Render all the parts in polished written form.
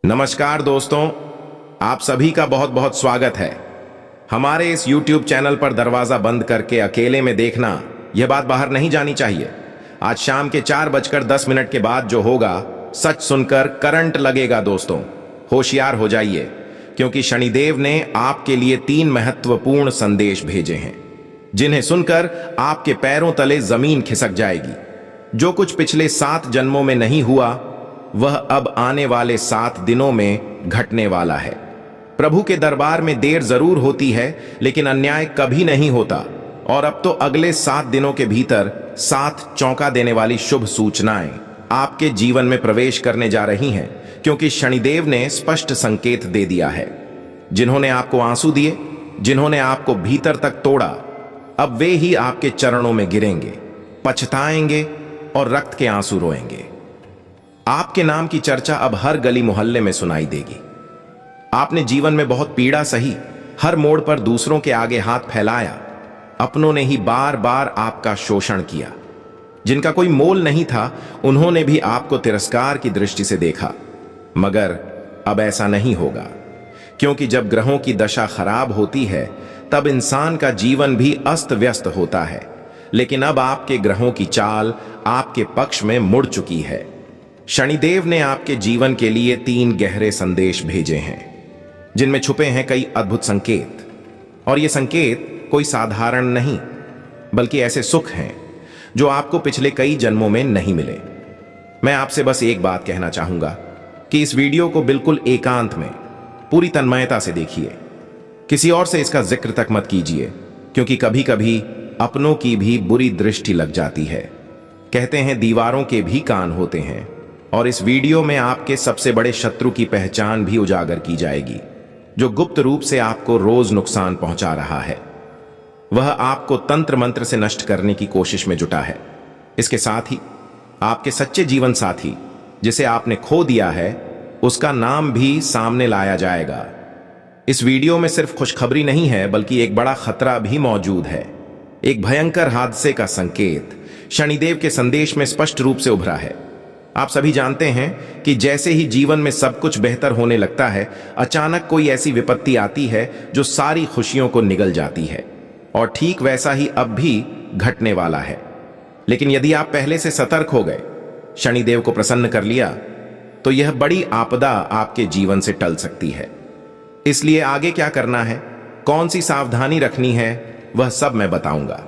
नमस्कार दोस्तों, आप सभी का बहुत बहुत स्वागत है। हमारे इस YouTube चैनल पर दरवाजा बंद करके अकेले में देखना, यह बात बाहर नहीं जानी चाहिए। आज शाम के 4:10 के बाद जो होगा, सच सुनकर करंट लगेगा दोस्तों। होशियार हो जाइए, क्योंकि शनिदेव ने आपके लिए 3 महत्वपूर्ण संदेश भेजे हैं, जिन्हें सुनकर आपके पैरों तले जमीन खिसक जाएगी। जो कुछ पिछले 7 जन्मों में नहीं हुआ, वह अब आने वाले 7 दिनों में घटने वाला है। प्रभु के दरबार में देर जरूर होती है, लेकिन अन्याय कभी नहीं होता। और अब तो अगले 7 दिनों के भीतर 7 चौंका देने वाली शुभ सूचनाएं आपके जीवन में प्रवेश करने जा रही हैं, क्योंकि शनिदेव ने स्पष्ट संकेत दे दिया है। जिन्होंने आपको आंसू दिए, जिन्होंने आपको भीतर तक तोड़ा, अब वे ही आपके चरणों में गिरेंगे, पछताएंगे और रक्त के आंसू रोएंगे। आपके नाम की चर्चा अब हर गली मोहल्ले में सुनाई देगी। आपने जीवन में बहुत पीड़ा सही, हर मोड़ पर दूसरों के आगे हाथ फैलाया। अपनों ने ही बार बार आपका शोषण किया। जिनका कोई मोल नहीं था, उन्होंने भी आपको तिरस्कार की दृष्टि से देखा। मगर अब ऐसा नहीं होगा, क्योंकि जब ग्रहों की दशा खराब होती है, तब इंसान का जीवन भी अस्त व्यस्त होता है। लेकिन अब आपके ग्रहों की चाल आपके पक्ष में मुड़ चुकी है। शनिदेव ने आपके जीवन के लिए 3 गहरे संदेश भेजे हैं, जिनमें छुपे हैं कई अद्भुत संकेत। और ये संकेत कोई साधारण नहीं, बल्कि ऐसे सुख हैं जो आपको पिछले कई जन्मों में नहीं मिले। मैं आपसे बस एक बात कहना चाहूंगा कि इस वीडियो को बिल्कुल एकांत में, पूरी तन्मयता से देखिए। किसी और से इसका जिक्र तक मत कीजिए, क्योंकि कभी कभी अपनों की भी बुरी दृष्टि लग जाती है। कहते हैं दीवारों के भी कान होते हैं, और इस वीडियो में आपके सबसे बड़े शत्रु की पहचान भी उजागर की जाएगी, जो गुप्त रूप से आपको रोज नुकसान पहुंचा रहा है। वह आपको तंत्र मंत्र से नष्ट करने की कोशिश में जुटा है। इसके साथ ही आपके सच्चे जीवन साथी, जिसे आपने खो दिया है, उसका नाम भी सामने लाया जाएगा। इस वीडियो में सिर्फ खुशखबरी नहीं है, बल्कि एक बड़ा खतरा भी मौजूद है। एक भयंकर हादसे का संकेत शनिदेव के संदेश में स्पष्ट रूप से उभरा है। आप सभी जानते हैं कि जैसे ही जीवन में सब कुछ बेहतर होने लगता है, अचानक कोई ऐसी विपत्ति आती है जो सारी खुशियों को निगल जाती है। और ठीक वैसा ही अब भी घटने वाला है। लेकिन यदि आप पहले से सतर्क हो गए, शनिदेव को प्रसन्न कर लिया, तो यह बड़ी आपदा आपके जीवन से टल सकती है। इसलिए आगे क्या करना है, कौन सी सावधानी रखनी है, वह सब मैं बताऊंगा।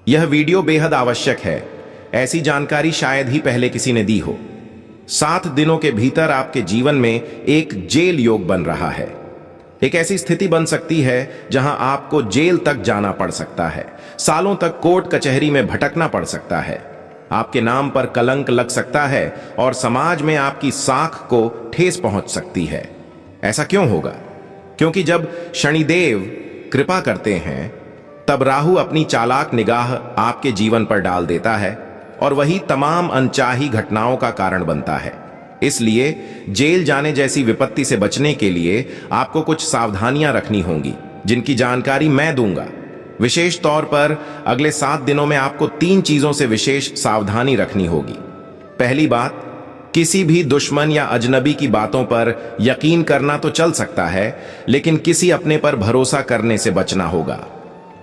यह वीडियो बेहद आवश्यक है। ऐसी जानकारी शायद ही पहले किसी ने दी हो। 7 दिनों के भीतर आपके जीवन में एक जेल योग बन रहा है। एक ऐसी स्थिति बन सकती है जहां आपको जेल तक जाना पड़ सकता है, सालों तक कोर्ट कचहरी में भटकना पड़ सकता है, आपके नाम पर कलंक लग सकता है और समाज में आपकी साख को ठेस पहुंच सकती है। ऐसा क्यों होगा? क्योंकि जब शनिदेव कृपा करते हैं, तब राहु अपनी चालाक निगाह आपके जीवन पर डाल देता है, और वही तमाम अनचाही घटनाओं का कारण बनता है। इसलिए जेल जाने जैसी विपत्ति से बचने के लिए आपको कुछ सावधानियां रखनी होंगी, जिनकी जानकारी मैं दूंगा। विशेष तौर पर अगले 7 दिनों में आपको 3 चीजों से विशेष सावधानी रखनी होगी। पहली बात, किसी भी दुश्मन या अजनबी की बातों पर यकीन करना तो चल सकता है, लेकिन किसी अपने पर भरोसा करने से बचना होगा।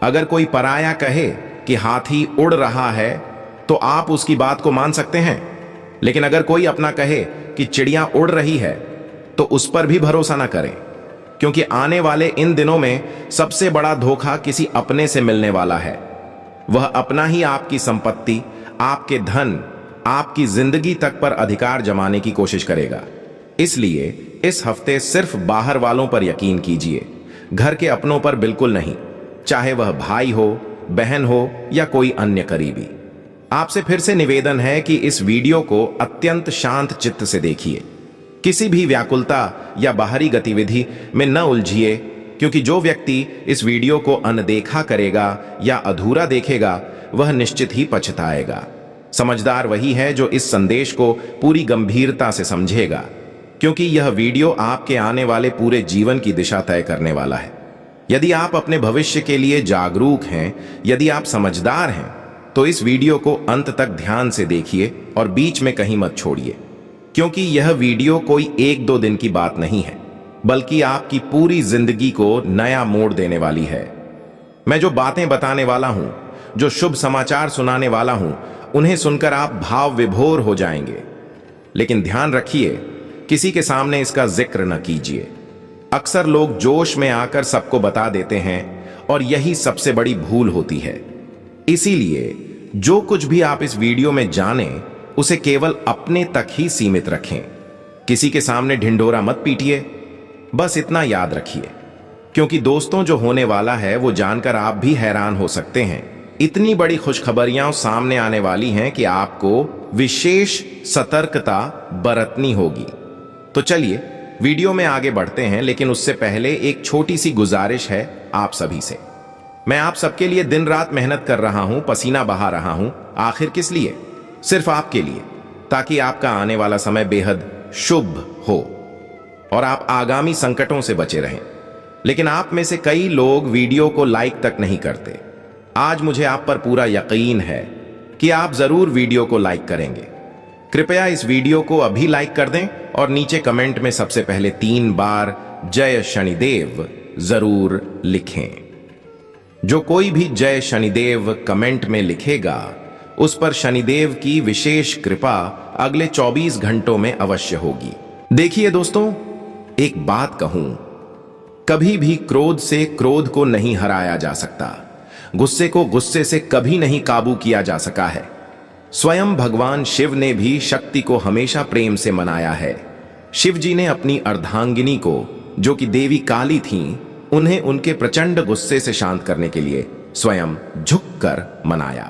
अगर कोई पराया कहे कि हाथी उड़ रहा है, तो आप उसकी बात को मान सकते हैं, लेकिन अगर कोई अपना कहे कि चिड़िया उड़ रही है, तो उस पर भी भरोसा ना करें, क्योंकि आने वाले इन दिनों में सबसे बड़ा धोखा किसी अपने से मिलने वाला है। वह अपना ही आपकी संपत्ति, आपके धन, आपकी जिंदगी तक पर अधिकार जमाने की कोशिश करेगा। इसलिए इस हफ्ते सिर्फ बाहर वालों पर यकीन कीजिए, घर के अपनों पर बिल्कुल नहीं, चाहे वह भाई हो, बहन हो या कोई अन्य करीबी। आपसे फिर से निवेदन है कि इस वीडियो को अत्यंत शांत चित्त से देखिए। किसी भी व्याकुलता या बाहरी गतिविधि में न उलझिए, क्योंकि जो व्यक्ति इस वीडियो को अनदेखा करेगा या अधूरा देखेगा, वह निश्चित ही पछताएगा। समझदार वही है जो इस संदेश को पूरी गंभीरता से समझेगा, क्योंकि यह वीडियो आपके आने वाले पूरे जीवन की दिशा तय करने वाला है। यदि आप अपने भविष्य के लिए जागरूक हैं, यदि आप समझदार हैं, तो इस वीडियो को अंत तक ध्यान से देखिए और बीच में कहीं मत छोड़िए। क्योंकि यह वीडियो कोई एक दो दिन की बात नहीं है, बल्कि आपकी पूरी जिंदगी को नया मोड़ देने वाली है। मैं जो बातें बताने वाला हूं, जो शुभ समाचार सुनाने वाला हूं, उन्हें सुनकर आप भाव विभोर हो जाएंगे। लेकिन ध्यान रखिए, किसी के सामने इसका जिक्र न कीजिए। अक्सर लोग जोश में आकर सबको बता देते हैं और यही सबसे बड़ी भूल होती है। इसीलिए जो कुछ भी आप इस वीडियो में जानें, उसे केवल अपने तक ही सीमित रखें। किसी के सामने ढिंढोरा मत पीटिए, बस इतना याद रखिए, क्योंकि दोस्तों जो होने वाला है वो जानकर आप भी हैरान हो सकते हैं। इतनी बड़ी खुशखबरियां सामने आने वाली हैं कि आपको विशेष सतर्कता बरतनी होगी। तो चलिए वीडियो में आगे बढ़ते हैं, लेकिन उससे पहले एक छोटी सी गुजारिश है आप सभी से। मैं आप सबके लिए दिन रात मेहनत कर रहा हूं, पसीना बहा रहा हूं। आखिर किस लिए? सिर्फ आपके लिए, ताकि आपका आने वाला समय बेहद शुभ हो और आप आगामी संकटों से बचे रहें। लेकिन आप में से कई लोग वीडियो को लाइक तक नहीं करते। आज मुझे आप पर पूरा यकीन है कि आप जरूर वीडियो को लाइक करेंगे। कृपया इस वीडियो को अभी लाइक कर दें और नीचे कमेंट में सबसे पहले 3 बार जय शनिदेव जरूर लिखें। जो कोई भी जय शनिदेव कमेंट में लिखेगा, उस पर शनिदेव की विशेष कृपा अगले 24 घंटों में अवश्य होगी। देखिए दोस्तों, एक बात कहूं, कभी भी क्रोध से क्रोध को नहीं हराया जा सकता। गुस्से को गुस्से से कभी नहीं काबू किया जा सका है। स्वयं भगवान शिव ने भी शक्ति को हमेशा प्रेम से मनाया है। शिव जी ने अपनी अर्धांगिनी को, जो कि देवी काली थीं, उन्हें उनके प्रचंड गुस्से से शांत करने के लिए स्वयं झुककर मनाया,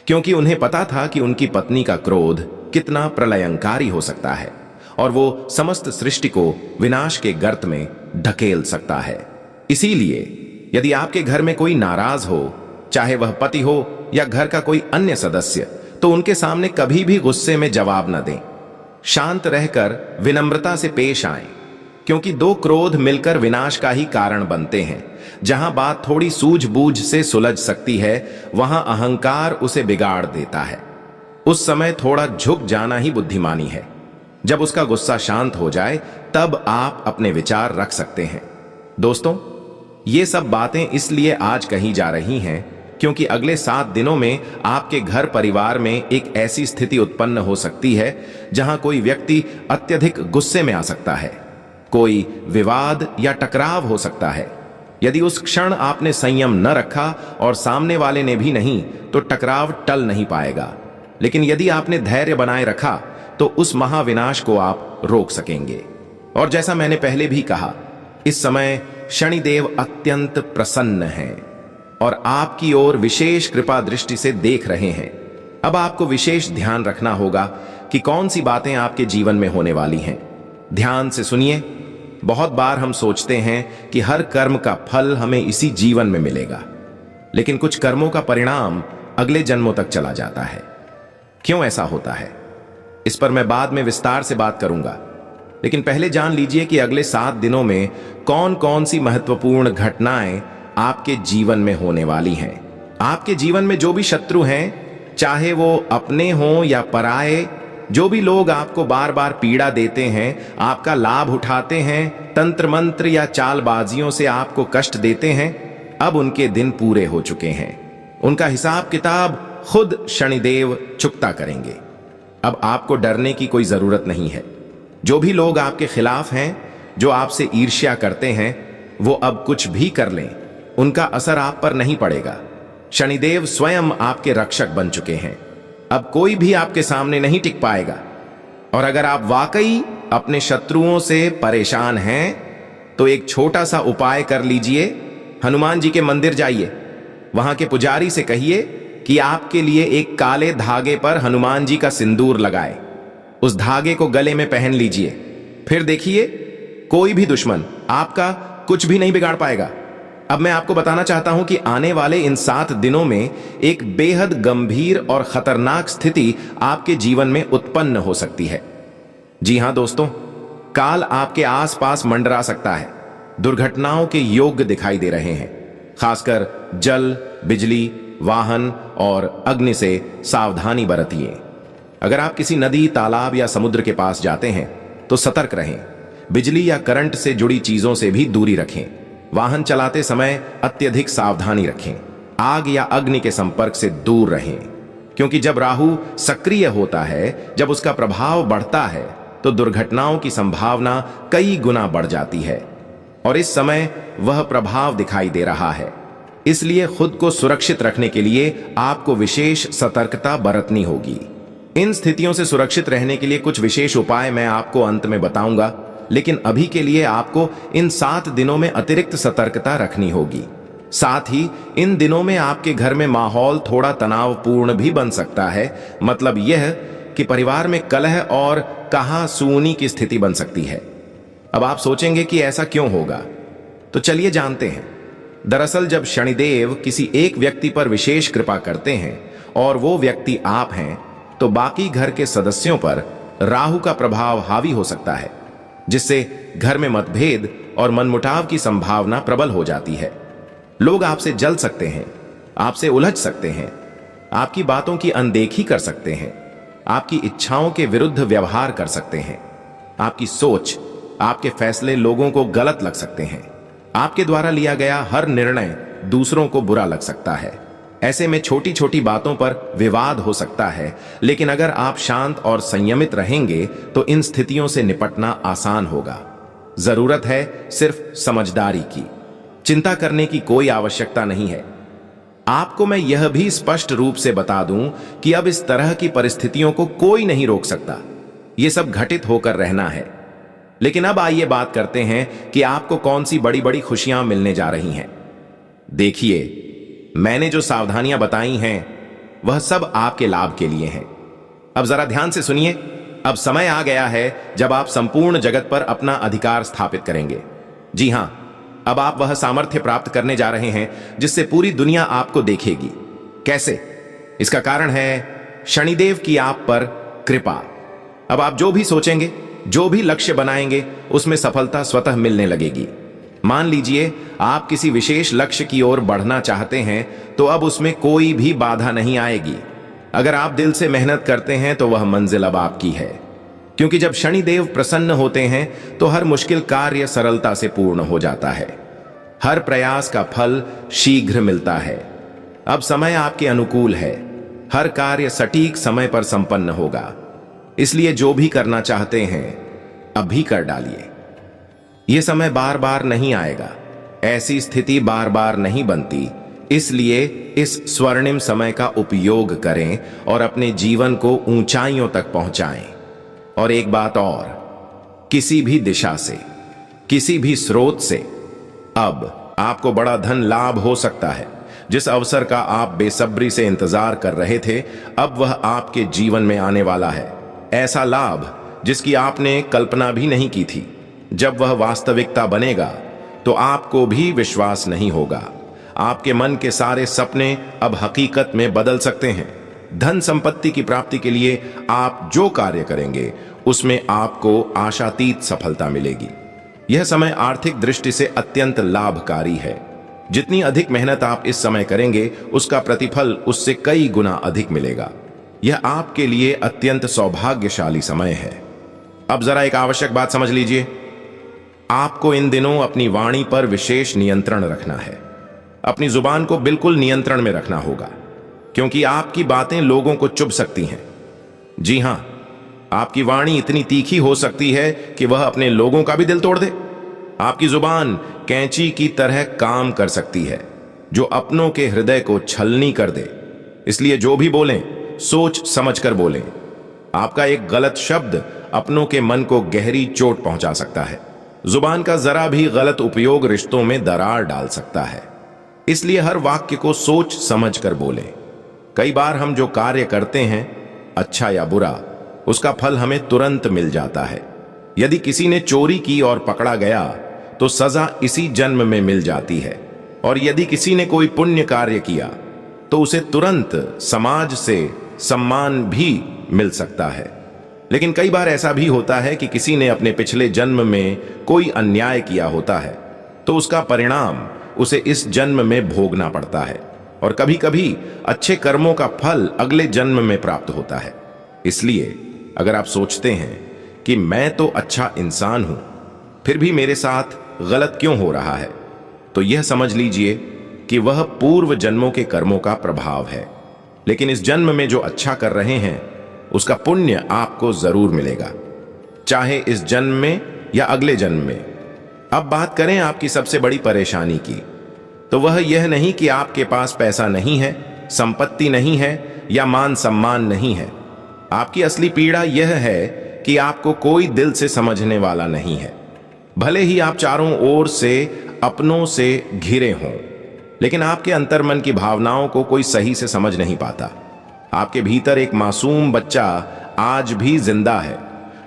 क्योंकि उन्हें पता था कि उनकी पत्नी का क्रोध कितना प्रलयंकारी हो सकता है और वो समस्त सृष्टि को विनाश के गर्त में ढकेल सकता है। इसीलिए यदि आपके घर में कोई नाराज हो, चाहे वह पति हो या घर का कोई अन्य सदस्य, तो उनके सामने कभी भी गुस्से में जवाब न दें। शांत रहकर विनम्रता से पेश आएं, क्योंकि 2 क्रोध मिलकर विनाश का ही कारण बनते हैं। जहां बात थोड़ी सूझबूझ से सुलझ सकती है, वहां अहंकार उसे बिगाड़ देता है। उस समय थोड़ा झुक जाना ही बुद्धिमानी है। जब उसका गुस्सा शांत हो जाए, तब आप अपने विचार रख सकते हैं। दोस्तों, ये सब बातें इसलिए आज कही जा रही हैं क्योंकि अगले 7 दिनों में आपके घर परिवार में एक ऐसी स्थिति उत्पन्न हो सकती है जहां कोई व्यक्ति अत्यधिक गुस्से में आ सकता है। कोई विवाद या टकराव हो सकता है। यदि उस क्षण आपने संयम न रखा और सामने वाले ने भी नहीं, तो टकराव टल नहीं पाएगा। लेकिन यदि आपने धैर्य बनाए रखा, तो उस महाविनाश को आप रोक सकेंगे। और जैसा मैंने पहले भी कहा, इस समय शनिदेव अत्यंत प्रसन्न हैं और आपकी ओर विशेष कृपा दृष्टि से देख रहे हैं। अब आपको विशेष ध्यान रखना होगा कि कौन सी बातें आपके जीवन में होने वाली हैं। ध्यान से सुनिए। बहुत बार हम सोचते हैं कि हर कर्म का फल हमें इसी जीवन में मिलेगा, लेकिन कुछ कर्मों का परिणाम अगले जन्मों तक चला जाता है। क्यों ऐसा होता है, इस पर मैं बाद में विस्तार से बात करूंगा। लेकिन पहले जान लीजिए कि अगले 7 दिनों में कौन कौन सी महत्वपूर्ण घटनाएं आपके जीवन में होने वाली हैं। आपके जीवन में जो भी शत्रु हैं, चाहे वो अपने हों या पराए, जो भी लोग आपको बार बार पीड़ा देते हैं, आपका लाभ उठाते हैं, तंत्र मंत्र या चालबाजियों से आपको कष्ट देते हैं, अब उनके दिन पूरे हो चुके हैं। उनका हिसाब किताब खुद शनिदेव चुकता करेंगे। अब आपको डरने की कोई जरूरत नहीं है। जो भी लोग आपके खिलाफ हैं, जो आपसे ईर्ष्या करते हैं, वो अब कुछ भी कर लें, उनका असर आप पर नहीं पड़ेगा। शनिदेव स्वयं आपके रक्षक बन चुके हैं। अब कोई भी आपके सामने नहीं टिक पाएगा। और अगर आप वाकई अपने शत्रुओं से परेशान हैं, तो एक छोटा सा उपाय कर लीजिए। हनुमान जी के मंदिर जाइए, वहां के पुजारी से कहिए कि आपके लिए एक काले धागे पर हनुमान जी का सिंदूर लगाए। उस धागे को गले में पहन लीजिए। फिर देखिए, कोई भी दुश्मन आपका कुछ भी नहीं बिगाड़ पाएगा। अब मैं आपको बताना चाहता हूं कि आने वाले इन 7 दिनों में एक बेहद गंभीर और खतरनाक स्थिति आपके जीवन में उत्पन्न हो सकती है। जी हां दोस्तों, काल आपके आसपास मंडरा सकता है। दुर्घटनाओं के योग दिखाई दे रहे हैं। खासकर जल, बिजली, वाहन और अग्नि से सावधानी बरतिए। अगर आप किसी नदी, तालाब या समुद्र के पास जाते हैं तो सतर्क रहें। बिजली या करंट से जुड़ी चीजों से भी दूरी रखें। वाहन चलाते समय अत्यधिक सावधानी रखें। आग या अग्नि के संपर्क से दूर रहें, क्योंकि जब राहु सक्रिय होता है, जब उसका प्रभाव बढ़ता है, तो दुर्घटनाओं की संभावना कई गुना बढ़ जाती है। और इस समय वह प्रभाव दिखाई दे रहा है। इसलिए खुद को सुरक्षित रखने के लिए आपको विशेष सतर्कता बरतनी होगी। इन स्थितियों से सुरक्षित रहने के लिए कुछ विशेष उपाय मैं आपको अंत में बताऊंगा, लेकिन अभी के लिए आपको इन 7 दिनों में अतिरिक्त सतर्कता रखनी होगी। साथ ही इन दिनों में आपके घर में माहौल थोड़ा तनावपूर्ण भी बन सकता है। मतलब यह कि परिवार में कलह और कहा-सुनी की स्थिति बन सकती है। अब आप सोचेंगे कि ऐसा क्यों होगा, तो चलिए जानते हैं। दरअसल जब शनिदेव किसी एक व्यक्ति पर विशेष कृपा करते हैं और वो व्यक्ति आप हैं, तो बाकी घर के सदस्यों पर राहु का प्रभाव हावी हो सकता है, जिससे घर में मतभेद और मनमुटाव की संभावना प्रबल हो जाती है। लोग आपसे जल सकते हैं, आपसे उलझ सकते हैं, आपकी बातों की अनदेखी कर सकते हैं, आपकी इच्छाओं के विरुद्ध व्यवहार कर सकते हैं। आपकी सोच, आपके फैसले लोगों को गलत लग सकते हैं। आपके द्वारा लिया गया हर निर्णय दूसरों को बुरा लग सकता है। ऐसे में छोटी छोटी बातों पर विवाद हो सकता है, लेकिन अगर आप शांत और संयमित रहेंगे तो इन स्थितियों से निपटना आसान होगा। जरूरत है सिर्फ समझदारी की। चिंता करने की कोई आवश्यकता नहीं है। आपको मैं यह भी स्पष्ट रूप से बता दूं कि अब इस तरह की परिस्थितियों को कोई नहीं रोक सकता। यह सब घटित होकर रहना है। लेकिन अब आइए बात करते हैं कि आपको कौन सी बड़ी बड़ी खुशियां मिलने जा रही हैं। देखिए, मैंने जो सावधानियां बताई हैं वह सब आपके लाभ के लिए हैं। अब जरा ध्यान से सुनिए। अब समय आ गया है जब आप संपूर्ण जगत पर अपना अधिकार स्थापित करेंगे। जी हां, अब आप वह सामर्थ्य प्राप्त करने जा रहे हैं जिससे पूरी दुनिया आपको देखेगी। कैसे? इसका कारण है शनिदेव की आप पर कृपा। अब आप जो भी सोचेंगे, जो भी लक्ष्य बनाएंगे, उसमें सफलता स्वतः मिलने लगेगी। मान लीजिए आप किसी विशेष लक्ष्य की ओर बढ़ना चाहते हैं, तो अब उसमें कोई भी बाधा नहीं आएगी। अगर आप दिल से मेहनत करते हैं तो वह मंजिल अब आपकी है, क्योंकि जब शनिदेव प्रसन्न होते हैं तो हर मुश्किल कार्य सरलता से पूर्ण हो जाता है। हर प्रयास का फल शीघ्र मिलता है। अब समय आपके अनुकूल है। हर कार्य सटीक समय पर संपन्न होगा। इसलिए जो भी करना चाहते हैं अभी कर डालिए। यह समय बार बार नहीं आएगा। ऐसी स्थिति बार बार नहीं बनती। इसलिए इस स्वर्णिम समय का उपयोग करें और अपने जीवन को ऊंचाइयों तक पहुंचाएं। और एक बात और, किसी भी दिशा से, किसी भी स्रोत से अब आपको बड़ा धन लाभ हो सकता है। जिस अवसर का आप बेसब्री से इंतजार कर रहे थे, अब वह आपके जीवन में आने वाला है। ऐसा लाभ जिसकी आपने कल्पना भी नहीं की थी। जब वह वास्तविकता बनेगा तो आपको भी विश्वास नहीं होगा। आपके मन के सारे सपने अब हकीकत में बदल सकते हैं। धन संपत्ति की प्राप्ति के लिए आप जो कार्य करेंगे उसमें आपको आशातीत सफलता मिलेगी। यह समय आर्थिक दृष्टि से अत्यंत लाभकारी है। जितनी अधिक मेहनत आप इस समय करेंगे, उसका प्रतिफल उससे कई गुना अधिक मिलेगा। यह आपके लिए अत्यंत सौभाग्यशाली समय है। अब जरा एक आवश्यक बात समझ लीजिए। आपको इन दिनों अपनी वाणी पर विशेष नियंत्रण रखना है। अपनी जुबान को बिल्कुल नियंत्रण में रखना होगा, क्योंकि आपकी बातें लोगों को चुभ सकती हैं। जी हां, आपकी वाणी इतनी तीखी हो सकती है कि वह अपने लोगों का भी दिल तोड़ दे। आपकी जुबान कैंची की तरह काम कर सकती है, जो अपनों के हृदय को छलनी कर दे। इसलिए जो भी बोलें, सोच समझकर बोलें। आपका एक गलत शब्द अपनों के मन को गहरी चोट पहुंचा सकता है। जुबान का जरा भी गलत उपयोग रिश्तों में दरार डाल सकता है। इसलिए हर वाक्य को सोच समझ कर बोलें। कई बार हम जो कार्य करते हैं, अच्छा या बुरा, उसका फल हमें तुरंत मिल जाता है। यदि किसी ने चोरी की और पकड़ा गया तो सजा इसी जन्म में मिल जाती है, और यदि किसी ने कोई पुण्य कार्य किया तो उसे तुरंत समाज से सम्मान भी मिल सकता है। लेकिन कई बार ऐसा भी होता है कि किसी ने अपने पिछले जन्म में कोई अन्याय किया होता है, तो उसका परिणाम उसे इस जन्म में भोगना पड़ता है। और कभी कभी अच्छे कर्मों का फल अगले जन्म में प्राप्त होता है। इसलिए अगर आप सोचते हैं कि मैं तो अच्छा इंसान हूं, फिर भी मेरे साथ गलत क्यों हो रहा है, तो यह समझ लीजिए कि वह पूर्व जन्मों के कर्मों का प्रभाव है। लेकिन इस जन्म में जो अच्छा कर रहे हैं उसका पुण्य आपको जरूर मिलेगा, चाहे इस जन्म में या अगले जन्म में। अब बात करें आपकी सबसे बड़ी परेशानी की, तो वह यह नहीं कि आपके पास पैसा नहीं है, संपत्ति नहीं है या मान सम्मान नहीं है। आपकी असली पीड़ा यह है कि आपको कोई दिल से समझने वाला नहीं है। भले ही आप चारों ओर से अपनों से घिरे हों, लेकिन आपके अंतर्मन की भावनाओं को कोई सही से समझ नहीं पाता। आपके भीतर एक मासूम बच्चा आज भी जिंदा है,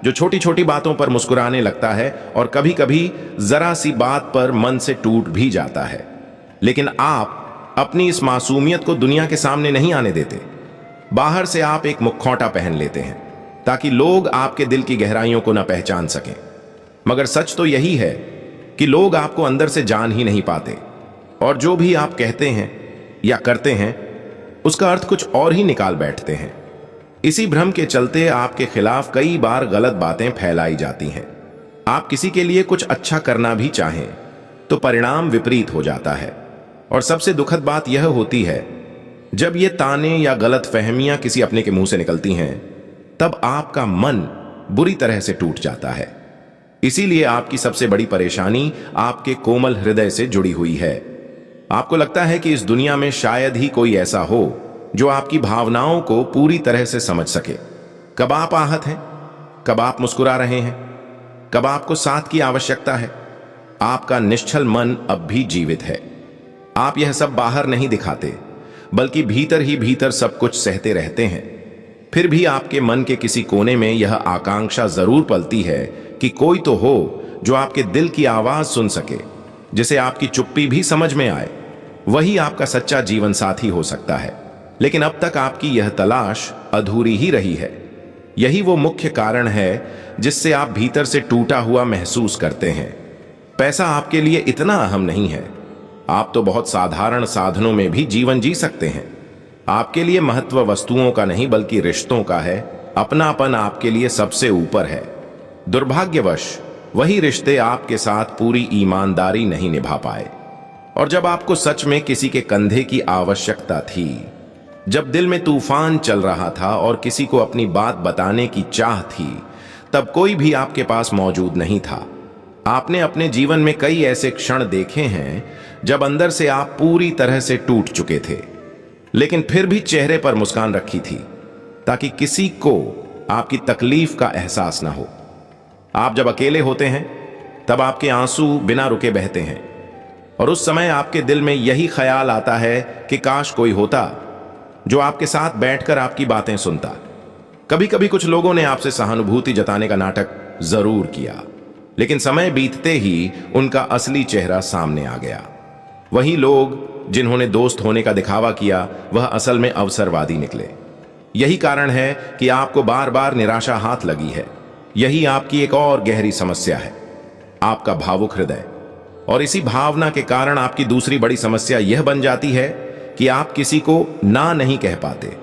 जो छोटी छोटी बातों पर मुस्कुराने लगता है और कभी कभी जरा सी बात पर मन से टूट भी जाता है। लेकिन आप अपनी इस मासूमियत को दुनिया के सामने नहीं आने देते। बाहर से आप एक मुखौटा पहन लेते हैं ताकि लोग आपके दिल की गहराइयों को न पहचान सकें। मगर सच तो यही है कि लोग आपको अंदर से जान ही नहीं पाते, और जो भी आप कहते हैं या करते हैं उसका अर्थ कुछ और ही निकाल बैठते हैं। इसी भ्रम के चलते आपके खिलाफ कई बार गलत बातें फैलाई जाती हैं। आप किसी के लिए कुछ अच्छा करना भी चाहें तो परिणाम विपरीत हो जाता है। और सबसे दुखद बात यह होती है, जब ये ताने या गलत फहमियां किसी अपने के मुंह से निकलती हैं, तब आपका मन बुरी तरह से टूट जाता है। इसीलिए आपकी सबसे बड़ी परेशानी आपके कोमल हृदय से जुड़ी हुई है। आपको लगता है कि इस दुनिया में शायद ही कोई ऐसा हो जो आपकी भावनाओं को पूरी तरह से समझ सके। कब आप आहत हैं, कब आप मुस्कुरा रहे हैं, कब आपको साथ की आवश्यकता है। आपका निश्चल मन अब भी जीवित है। आप यह सब बाहर नहीं दिखाते, बल्कि भीतर ही भीतर सब कुछ सहते रहते हैं। फिर भी आपके मन के किसी कोने में यह आकांक्षा जरूर पलती है कि कोई तो हो जो आपके दिल की आवाज सुन सके, जिसे आपकी चुप्पी भी समझ में आए। वही आपका सच्चा जीवन साथी हो सकता है। लेकिन अब तक आपकी यह तलाश अधूरी ही रही है। यही वो मुख्य कारण है जिससे आप भीतर से टूटा हुआ महसूस करते हैं। पैसा आपके लिए इतना अहम नहीं है। आप तो बहुत साधारण साधनों में भी जीवन जी सकते हैं। आपके लिए महत्व वस्तुओं का नहीं बल्कि रिश्तों का है। अपनापन आपके लिए सबसे ऊपर है। दुर्भाग्यवश वही रिश्ते आपके साथ पूरी ईमानदारी नहीं निभा पाए। और जब आपको सच में किसी के कंधे की आवश्यकता थी, जब दिल में तूफान चल रहा था और किसी को अपनी बात बताने की चाह थी, तब कोई भी आपके पास मौजूद नहीं था। आपने अपने जीवन में कई ऐसे क्षण देखे हैं जब अंदर से आप पूरी तरह से टूट चुके थे, लेकिन फिर भी चेहरे पर मुस्कान रखी थी ताकि किसी को आपकी तकलीफ का एहसास ना हो। आप जब अकेले होते हैं तब आपके आंसू बिना रुके बहते हैं, और उस समय आपके दिल में यही ख्याल आता है कि काश कोई होता जो आपके साथ बैठकर आपकी बातें सुनता। कभी कभी कुछ लोगों ने आपसे सहानुभूति जताने का नाटक जरूर किया, लेकिन समय बीतते ही उनका असली चेहरा सामने आ गया। वही लोग जिन्होंने दोस्त होने का दिखावा किया, वह असल में अवसरवादी निकले। यही कारण है कि आपको बार बार निराशा हाथ लगी है। यही आपकी एक और गहरी समस्या है, आपका भावुक हृदय। और इसी भावना के कारण आपकी दूसरी बड़ी समस्या यह बन जाती है कि आप किसी को ना नहीं कह पाते।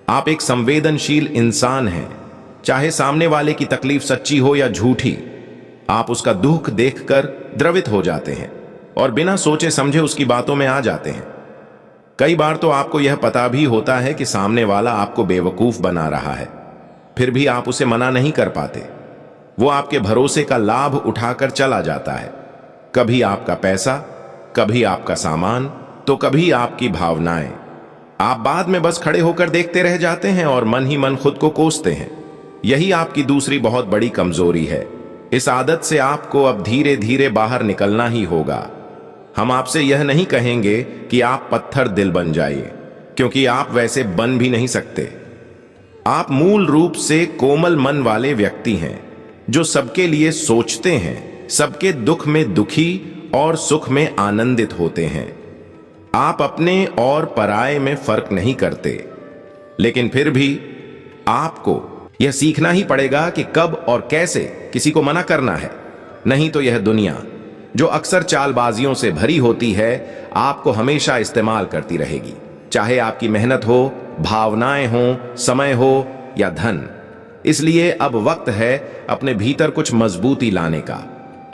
आप एक संवेदनशील इंसान हैं। चाहे सामने वाले की तकलीफ सच्ची हो या झूठी, आप उसका दुख देखकर द्रवित हो जाते हैं और बिना सोचे समझे उसकी बातों में आ जाते हैं। कई बार तो आपको यह पता भी होता है कि सामने वाला आपको बेवकूफ बना रहा है, फिर भी आप उसे मना नहीं कर पाते। वो आपके भरोसे का लाभ उठाकर चला जाता है। कभी आपका पैसा, कभी आपका सामान, तो कभी आपकी भावनाएं। आप बाद में बस खड़े होकर देखते रह जाते हैं और मन ही मन खुद को कोसते हैं। यही आपकी दूसरी बहुत बड़ी कमजोरी है। इस आदत से आपको अब धीरे धीरे बाहर निकलना ही होगा। हम आपसे यह नहीं कहेंगे कि आप पत्थर दिल बन जाइए, क्योंकि आप वैसे बन भी नहीं सकते। आप मूल रूप से कोमल मन वाले व्यक्ति हैं, जो सबके लिए सोचते हैं, सबके दुख में दुखी और सुख में आनंदित होते हैं। आप अपने और पराये में फर्क नहीं करते, लेकिन फिर भी आपको यह सीखना ही पड़ेगा कि कब और कैसे किसी को मना करना है। नहीं तो यह दुनिया, जो अक्सर चालबाजियों से भरी होती है, आपको हमेशा इस्तेमाल करती रहेगी। चाहे आपकी मेहनत हो, भावनाएं हो, समय हो या धन। इसलिए अब वक्त है अपने भीतर कुछ मजबूती लाने का।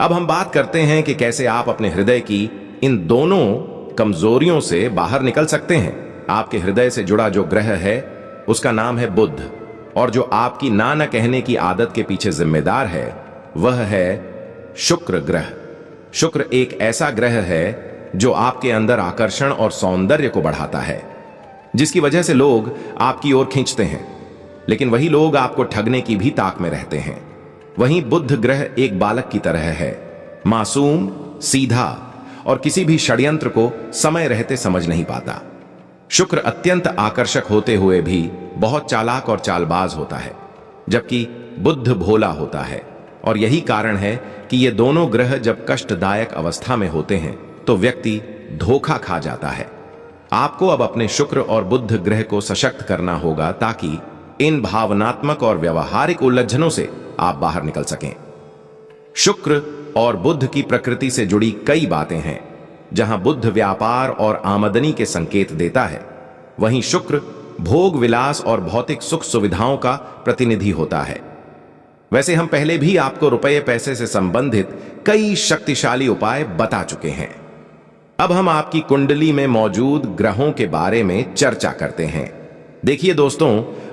अब हम बात करते हैं कि कैसे आप अपने हृदय की इन दोनों कमजोरियों से बाहर निकल सकते हैं। आपके हृदय से जुड़ा जो ग्रह है उसका नाम है बुध, और जो आपकी ना न कहने की आदत के पीछे जिम्मेदार है वह है शुक्र ग्रह। शुक्र एक ऐसा ग्रह है जो आपके अंदर आकर्षण और सौंदर्य को बढ़ाता है, जिसकी वजह से लोग आपकी ओर खींचते हैं, लेकिन वही लोग आपको ठगने की भी ताक में रहते हैं। वहीं बुध ग्रह एक बालक की तरह है, मासूम, सीधा और किसी भी षड्यंत्र को समय रहते समझ नहीं पाता। शुक्र अत्यंत आकर्षक होते हुए भी बहुत चालाक और चालबाज होता है, जबकि बुध भोला होता है। और यही कारण है कि ये दोनों ग्रह जब कष्टदायक अवस्था में होते हैं तो व्यक्ति धोखा खा जाता है। आपको अब अपने शुक्र और बुध ग्रह को सशक्त करना होगा ताकि इन भावनात्मक और व्यवहारिक उलझनों से आप बाहर निकल सकें। शुक्र और बुध की प्रकृति से जुड़ी कई बातें हैं। जहां बुध व्यापार और आमदनी के संकेत देता है, वहीं शुक्र भोग विलास और भौतिक सुख सुविधाओं का प्रतिनिधि होता है। वैसे हम पहले भी आपको रुपये पैसे से संबंधित कई शक्तिशाली उपाय बता चुके हैं। अब हम आपकी कुंडली में मौजूद ग्रहों के बारे में चर्चा करते हैं। देखिए दोस्तों,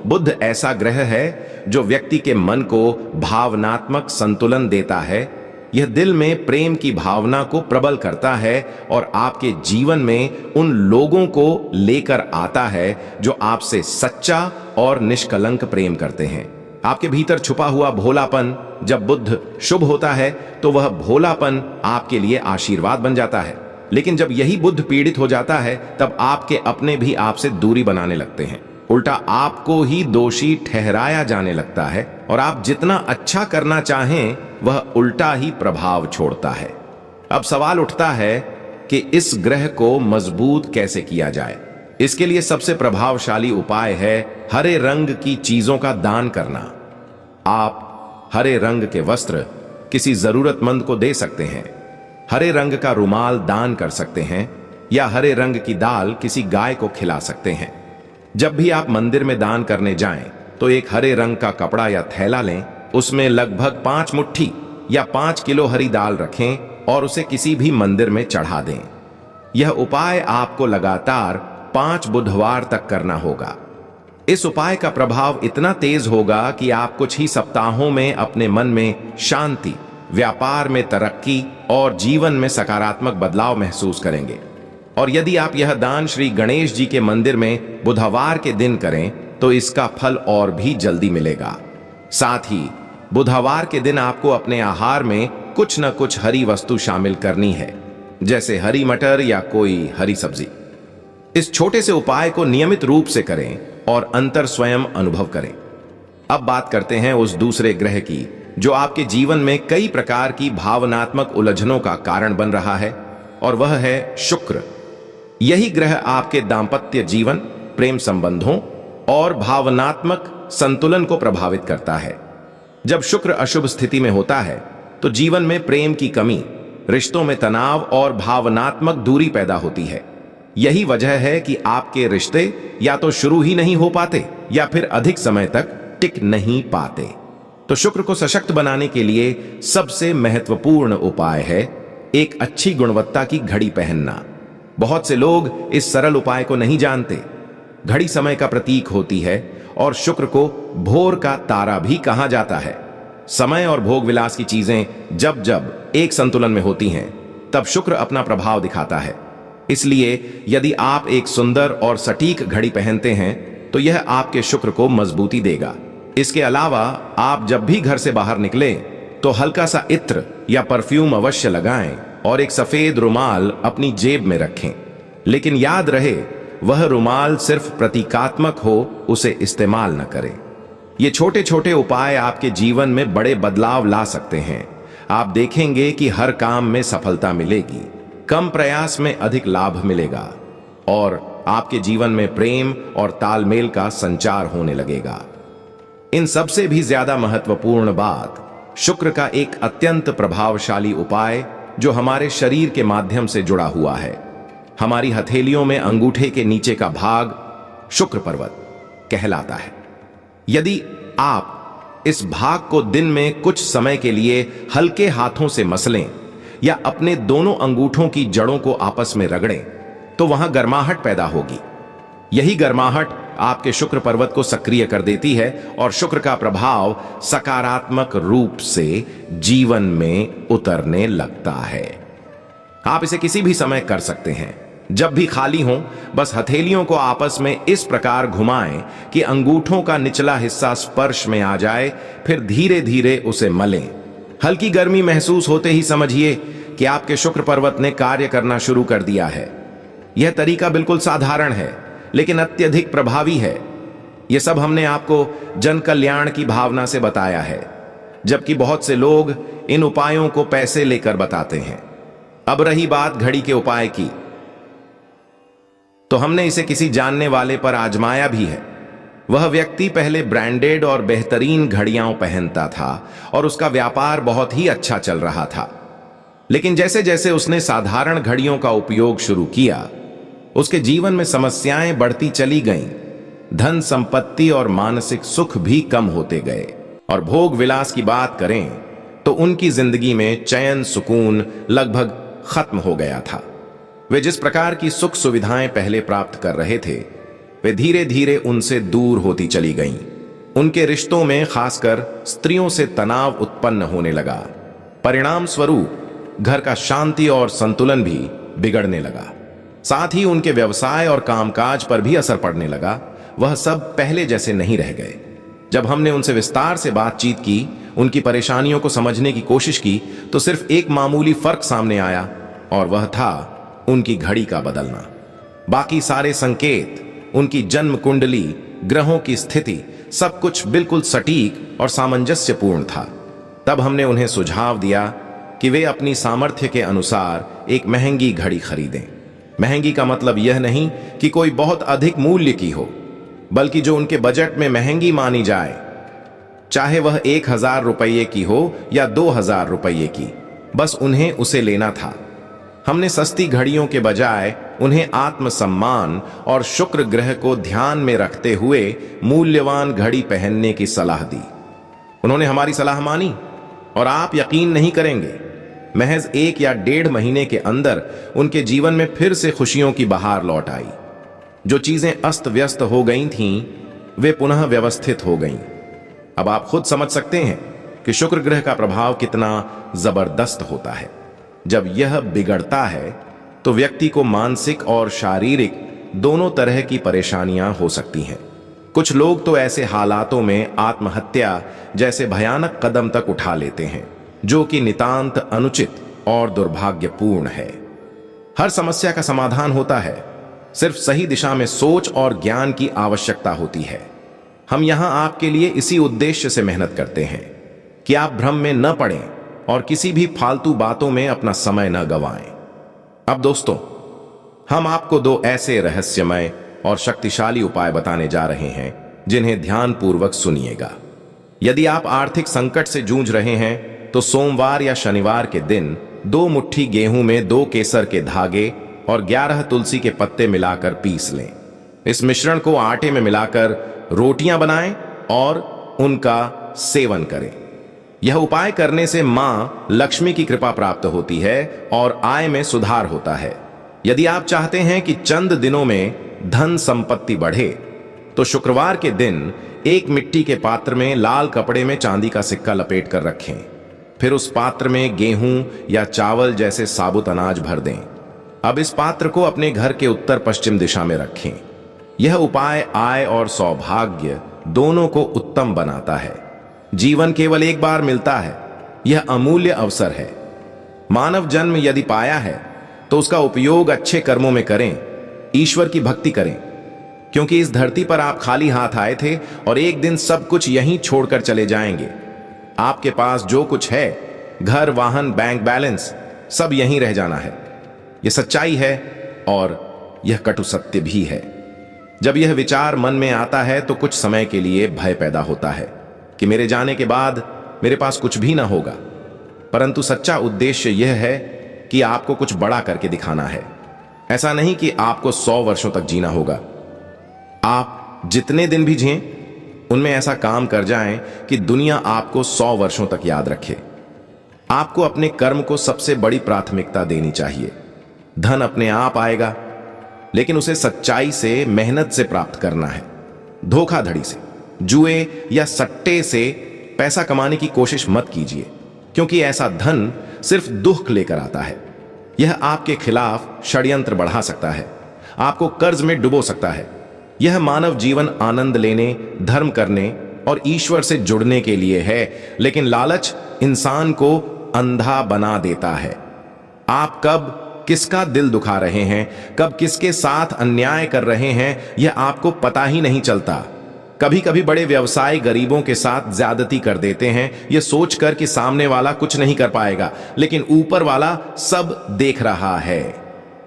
बुध ऐसा ग्रह है जो व्यक्ति के मन को भावनात्मक संतुलन देता है। यह दिल में प्रेम की भावना को प्रबल करता है और आपके जीवन में उन लोगों को लेकर आता है जो आपसे सच्चा और निष्कलंक प्रेम करते हैं। आपके भीतर छुपा हुआ भोलापन, जब बुध शुभ होता है तो वह भोलापन आपके लिए आशीर्वाद बन जाता है। लेकिन जब यही बुध पीड़ित हो जाता है तब आपके अपने भी आपसे दूरी बनाने लगते हैं। उल्टा आपको ही दोषी ठहराया जाने लगता है और आप जितना अच्छा करना चाहें वह उल्टा ही प्रभाव छोड़ता है। अब सवाल उठता है कि इस ग्रह को मजबूत कैसे किया जाए। इसके लिए सबसे प्रभावशाली उपाय है हरे रंग की चीजों का दान करना। आप हरे रंग के वस्त्र किसी जरूरतमंद को दे सकते हैं, हरे रंग का रुमाल दान कर सकते हैं, या हरे रंग की दाल किसी गाय को खिला सकते हैं। जब भी आप मंदिर में दान करने जाएं तो एक हरे रंग का कपड़ा या थैला लें, उसमें लगभग 5 मुट्ठी या 5 किलो हरी दाल रखें और उसे किसी भी मंदिर में चढ़ा दें। यह उपाय आपको लगातार 5 बुधवार तक करना होगा। इस उपाय का प्रभाव इतना तेज होगा कि आप कुछ ही सप्ताहों में अपने मन में शांति, व्यापार में तरक्की और जीवन में सकारात्मक बदलाव महसूस करेंगे। और यदि आप यह दान श्री गणेश जी के मंदिर में बुधवार के दिन करें तो इसका फल और भी जल्दी मिलेगा। साथ ही बुधवार के दिन आपको अपने आहार में कुछ न कुछ हरी वस्तु शामिल करनी है, जैसे हरी मटर या कोई हरी सब्जी। इस छोटे से उपाय को नियमित रूप से करें और अंतर स्वयं अनुभव करें। अब बात करते हैं उस दूसरे ग्रह की जो आपके जीवन में कई प्रकार की भावनात्मक उलझनों का कारण बन रहा है, और वह है शुक्र। यही ग्रह आपके दांपत्य जीवन, प्रेम संबंधों और भावनात्मक संतुलन को प्रभावित करता है। जब शुक्र अशुभ स्थिति में होता है तो जीवन में प्रेम की कमी, रिश्तों में तनाव और भावनात्मक दूरी पैदा होती है। यही वजह है कि आपके रिश्ते या तो शुरू ही नहीं हो पाते या फिर अधिक समय तक टिक नहीं पाते। तो शुक्र को सशक्त बनाने के लिए सबसे महत्वपूर्ण उपाय है एक अच्छी गुणवत्ता की घड़ी पहनना। बहुत से लोग इस सरल उपाय को नहीं जानते। घड़ी समय का प्रतीक होती है और शुक्र को भोर का तारा भी कहा जाता है। समय और भोग विलास की चीजें जब जब एक संतुलन में होती हैं तब शुक्र अपना प्रभाव दिखाता है। इसलिए यदि आप एक सुंदर और सटीक घड़ी पहनते हैं तो यह आपके शुक्र को मजबूती देगा। इसके अलावा आप जब भी घर से बाहर निकलें तो हल्का सा इत्र या परफ्यूम अवश्य लगाएं और एक सफेद रुमाल अपनी जेब में रखें। लेकिन याद रहे, वह रुमाल सिर्फ प्रतीकात्मक हो, उसे इस्तेमाल न करें। ये छोटे छोटे उपाय आपके जीवन में बड़े बदलाव ला सकते हैं। आप देखेंगे कि हर काम में सफलता मिलेगी, कम प्रयास में अधिक लाभ मिलेगा और आपके जीवन में प्रेम और तालमेल का संचार होने लगेगा। इन सबसे भी ज्यादा महत्वपूर्ण बात, शुक्र का एक अत्यंत प्रभावशाली उपाय जो हमारे शरीर के माध्यम से जुड़ा हुआ है। हमारी हथेलियों में अंगूठे के नीचे का भाग शुक्र पर्वत कहलाता है। यदि आप इस भाग को दिन में कुछ समय के लिए हल्के हाथों से मसलें या अपने दोनों अंगूठों की जड़ों को आपस में रगड़ें तो वहां गर्माहट पैदा होगी। यही गर्माहट आपके शुक्र पर्वत को सक्रिय कर देती है और शुक्र का प्रभाव सकारात्मक रूप से जीवन में उतरने लगता है। आप इसे किसी भी समय कर सकते हैं, जब भी खाली हो। बस हथेलियों को आपस में इस प्रकार घुमाएं कि अंगूठों का निचला हिस्सा स्पर्श में आ जाए, फिर धीरे धीरे उसे मलें। हल्की गर्मी महसूस होते ही समझिए कि आपके शुक्र पर्वत ने कार्य करना शुरू कर दिया है। यह तरीका बिल्कुल साधारण है लेकिन अत्यधिक प्रभावी है। यह सब हमने आपको जन कल्याण की भावना से बताया है, जबकि बहुत से लोग इन उपायों को पैसे लेकर बताते हैं। अब रही बात घड़ी के उपाय की, तो हमने इसे किसी जानने वाले पर आजमाया भी है। वह व्यक्ति पहले ब्रांडेड और बेहतरीन घड़ियां पहनता था और उसका व्यापार बहुत ही अच्छा चल रहा था। लेकिन जैसे जैसे उसने साधारण घड़ियों का उपयोग शुरू किया, उसके जीवन में समस्याएं बढ़ती चली गईं। धन संपत्ति और मानसिक सुख भी कम होते गए और भोग विलास की बात करें तो उनकी जिंदगी में चैन सुकून लगभग खत्म हो गया था। वे जिस प्रकार की सुख सुविधाएं पहले प्राप्त कर रहे थे, वे धीरे धीरे उनसे दूर होती चली गईं। उनके रिश्तों में खासकर स्त्रियों से तनाव उत्पन्न होने लगा। परिणाम स्वरूप घर का शांति और संतुलन भी बिगड़ने लगा। साथ ही उनके व्यवसाय और कामकाज पर भी असर पड़ने लगा। वह सब पहले जैसे नहीं रह गए। जब हमने उनसे विस्तार से बातचीत की, उनकी परेशानियों को समझने की कोशिश की, तो सिर्फ एक मामूली फर्क सामने आया और वह था उनकी घड़ी का बदलना। बाकी सारे संकेत, उनकी जन्म कुंडली, ग्रहों की स्थिति, सब कुछ बिल्कुल सटीक और सामंजस्यपूर्ण था। तब हमने उन्हें सुझाव दिया कि वे अपनी सामर्थ्य के अनुसार एक महंगी घड़ी खरीदें। महंगी का मतलब यह नहीं कि कोई बहुत अधिक मूल्य की हो, बल्कि जो उनके बजट में महंगी मानी जाए, चाहे वह 1000 रुपये की हो या 2000 रुपये की, बस उन्हें उसे लेना था। हमने सस्ती घड़ियों के बजाय उन्हें आत्मसम्मान और शुक्र ग्रह को ध्यान में रखते हुए मूल्यवान घड़ी पहनने की सलाह दी। उन्होंने हमारी सलाह मानी और आप यकीन नहीं करेंगे, महज 1 या 1.5 महीने के अंदर उनके जीवन में फिर से खुशियों की बहार लौट आई। जो चीजें अस्त व्यस्त हो गई थीं, वे पुनः व्यवस्थित हो गईं। अब आप खुद समझ सकते हैं कि शुक्र ग्रह का प्रभाव कितना जबरदस्त होता है। जब यह बिगड़ता है तो व्यक्ति को मानसिक और शारीरिक दोनों तरह की परेशानियां हो सकती हैं। कुछ लोग तो ऐसे हालातों में आत्महत्या जैसे भयानक कदम तक उठा लेते हैं, जो कि नितांत अनुचित और दुर्भाग्यपूर्ण है। हर समस्या का समाधान होता है, सिर्फ सही दिशा में सोच और ज्ञान की आवश्यकता होती है। हम यहां आपके लिए इसी उद्देश्य से मेहनत करते हैं कि आप भ्रम में न पड़ें और किसी भी फालतू बातों में अपना समय न गंवाएं। अब दोस्तों, हम आपको 2 ऐसे रहस्यमय और शक्तिशाली उपाय बताने जा रहे हैं जिन्हें ध्यानपूर्वक सुनिएगा। यदि आप आर्थिक संकट से जूझ रहे हैं तो सोमवार या शनिवार के दिन 2 मुट्ठी गेहूं में 2 केसर के धागे और 11 तुलसी के पत्ते मिलाकर पीस लें। इस मिश्रण को आटे में मिलाकर रोटियां बनाएं और उनका सेवन करें। यह उपाय करने से मां लक्ष्मी की कृपा प्राप्त होती है और आय में सुधार होता है। यदि आप चाहते हैं कि चंद दिनों में धन संपत्ति बढ़े, तो शुक्रवार के दिन एक मिट्टी के पात्र में लाल कपड़े में चांदी का सिक्का लपेट कर रखें। फिर उस पात्र में गेहूं या चावल जैसे साबुत अनाज भर दें। अब इस पात्र को अपने घर के उत्तर पश्चिम दिशा में रखें। यह उपाय आय और सौभाग्य दोनों को उत्तम बनाता है। जीवन केवल एक बार मिलता है, यह अमूल्य अवसर है। मानव जन्म यदि पाया है तो उसका उपयोग अच्छे कर्मों में करें, ईश्वर की भक्ति करें, क्योंकि इस धरती पर आप खाली हाथ आए थे और एक दिन सब कुछ यहीं छोड़कर चले जाएंगे। आपके पास जो कुछ है, घर, वाहन, बैंक बैलेंस, सब यहीं रह जाना है। यह सच्चाई है और यह कटु सत्य भी है। जब यह विचार मन में आता है तो कुछ समय के लिए भय पैदा होता है कि मेरे जाने के बाद मेरे पास कुछ भी ना होगा, परंतु सच्चा उद्देश्य यह है कि आपको कुछ बड़ा करके दिखाना है। ऐसा नहीं कि आपको 100 वर्षों तक जीना होगा। आप जितने दिन भी जिएं, उनमें ऐसा काम कर जाएं कि दुनिया आपको 100 वर्षों तक याद रखे। आपको अपने कर्म को सबसे बड़ी प्राथमिकता देनी चाहिए। धन अपने आप आएगा, लेकिन उसे सच्चाई से, मेहनत से प्राप्त करना है। धोखाधड़ी से, जुए या सट्टे से पैसा कमाने की कोशिश मत कीजिए, क्योंकि ऐसा धन सिर्फ दुख लेकर आता है। यह आपके खिलाफ षड्यंत्र बढ़ा सकता है, आपको कर्ज में डुबो सकता है। यह मानव जीवन आनंद लेने, धर्म करने और ईश्वर से जुड़ने के लिए है, लेकिन लालच इंसान को अंधा बना देता है। आप कब किसका दिल दुखा रहे हैं, कब किसके साथ अन्याय कर रहे हैं, यह आपको पता ही नहीं चलता। कभी कभी बड़े व्यवसायी गरीबों के साथ ज्यादती कर देते हैं, यह सोचकर कि सामने वाला कुछ नहीं कर पाएगा, लेकिन ऊपर वाला सब देख रहा है।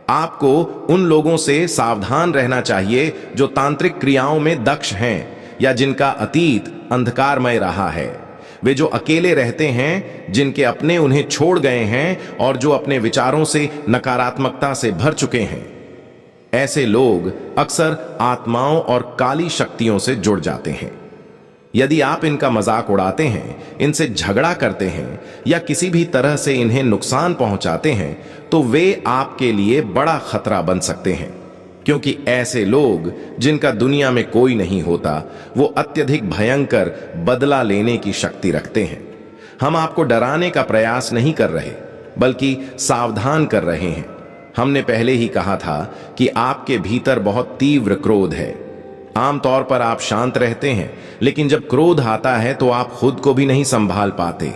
आपको उन लोगों से सावधान रहना चाहिए जो तांत्रिक क्रियाओं में दक्ष हैं या जिनका अतीत अंधकारमय रहा है। वे जो अकेले रहते हैं, जिनके अपने उन्हें छोड़ गए हैं और जो अपने विचारों से, नकारात्मकता से भर चुके हैं। ऐसे लोग अक्सर आत्माओं और काली शक्तियों से जुड़ जाते हैं। यदि आप इनका मजाक उड़ाते हैं, इनसे झगड़ा करते हैं या किसी भी तरह से इन्हें नुकसान पहुंचाते हैं, तो वे आपके लिए बड़ा खतरा बन सकते हैं, क्योंकि ऐसे लोग जिनका दुनिया में कोई नहीं होता, वो अत्यधिक भयंकर बदला लेने की शक्ति रखते हैं। हम आपको डराने का प्रयास नहीं कर रहे, बल्कि सावधान कर रहे हैं। हमने पहले ही कहा था कि आपके भीतर बहुत तीव्र क्रोध है। आमतौर पर आप शांत रहते हैं, लेकिन जब क्रोध आता है तो आप खुद को भी नहीं संभाल पाते।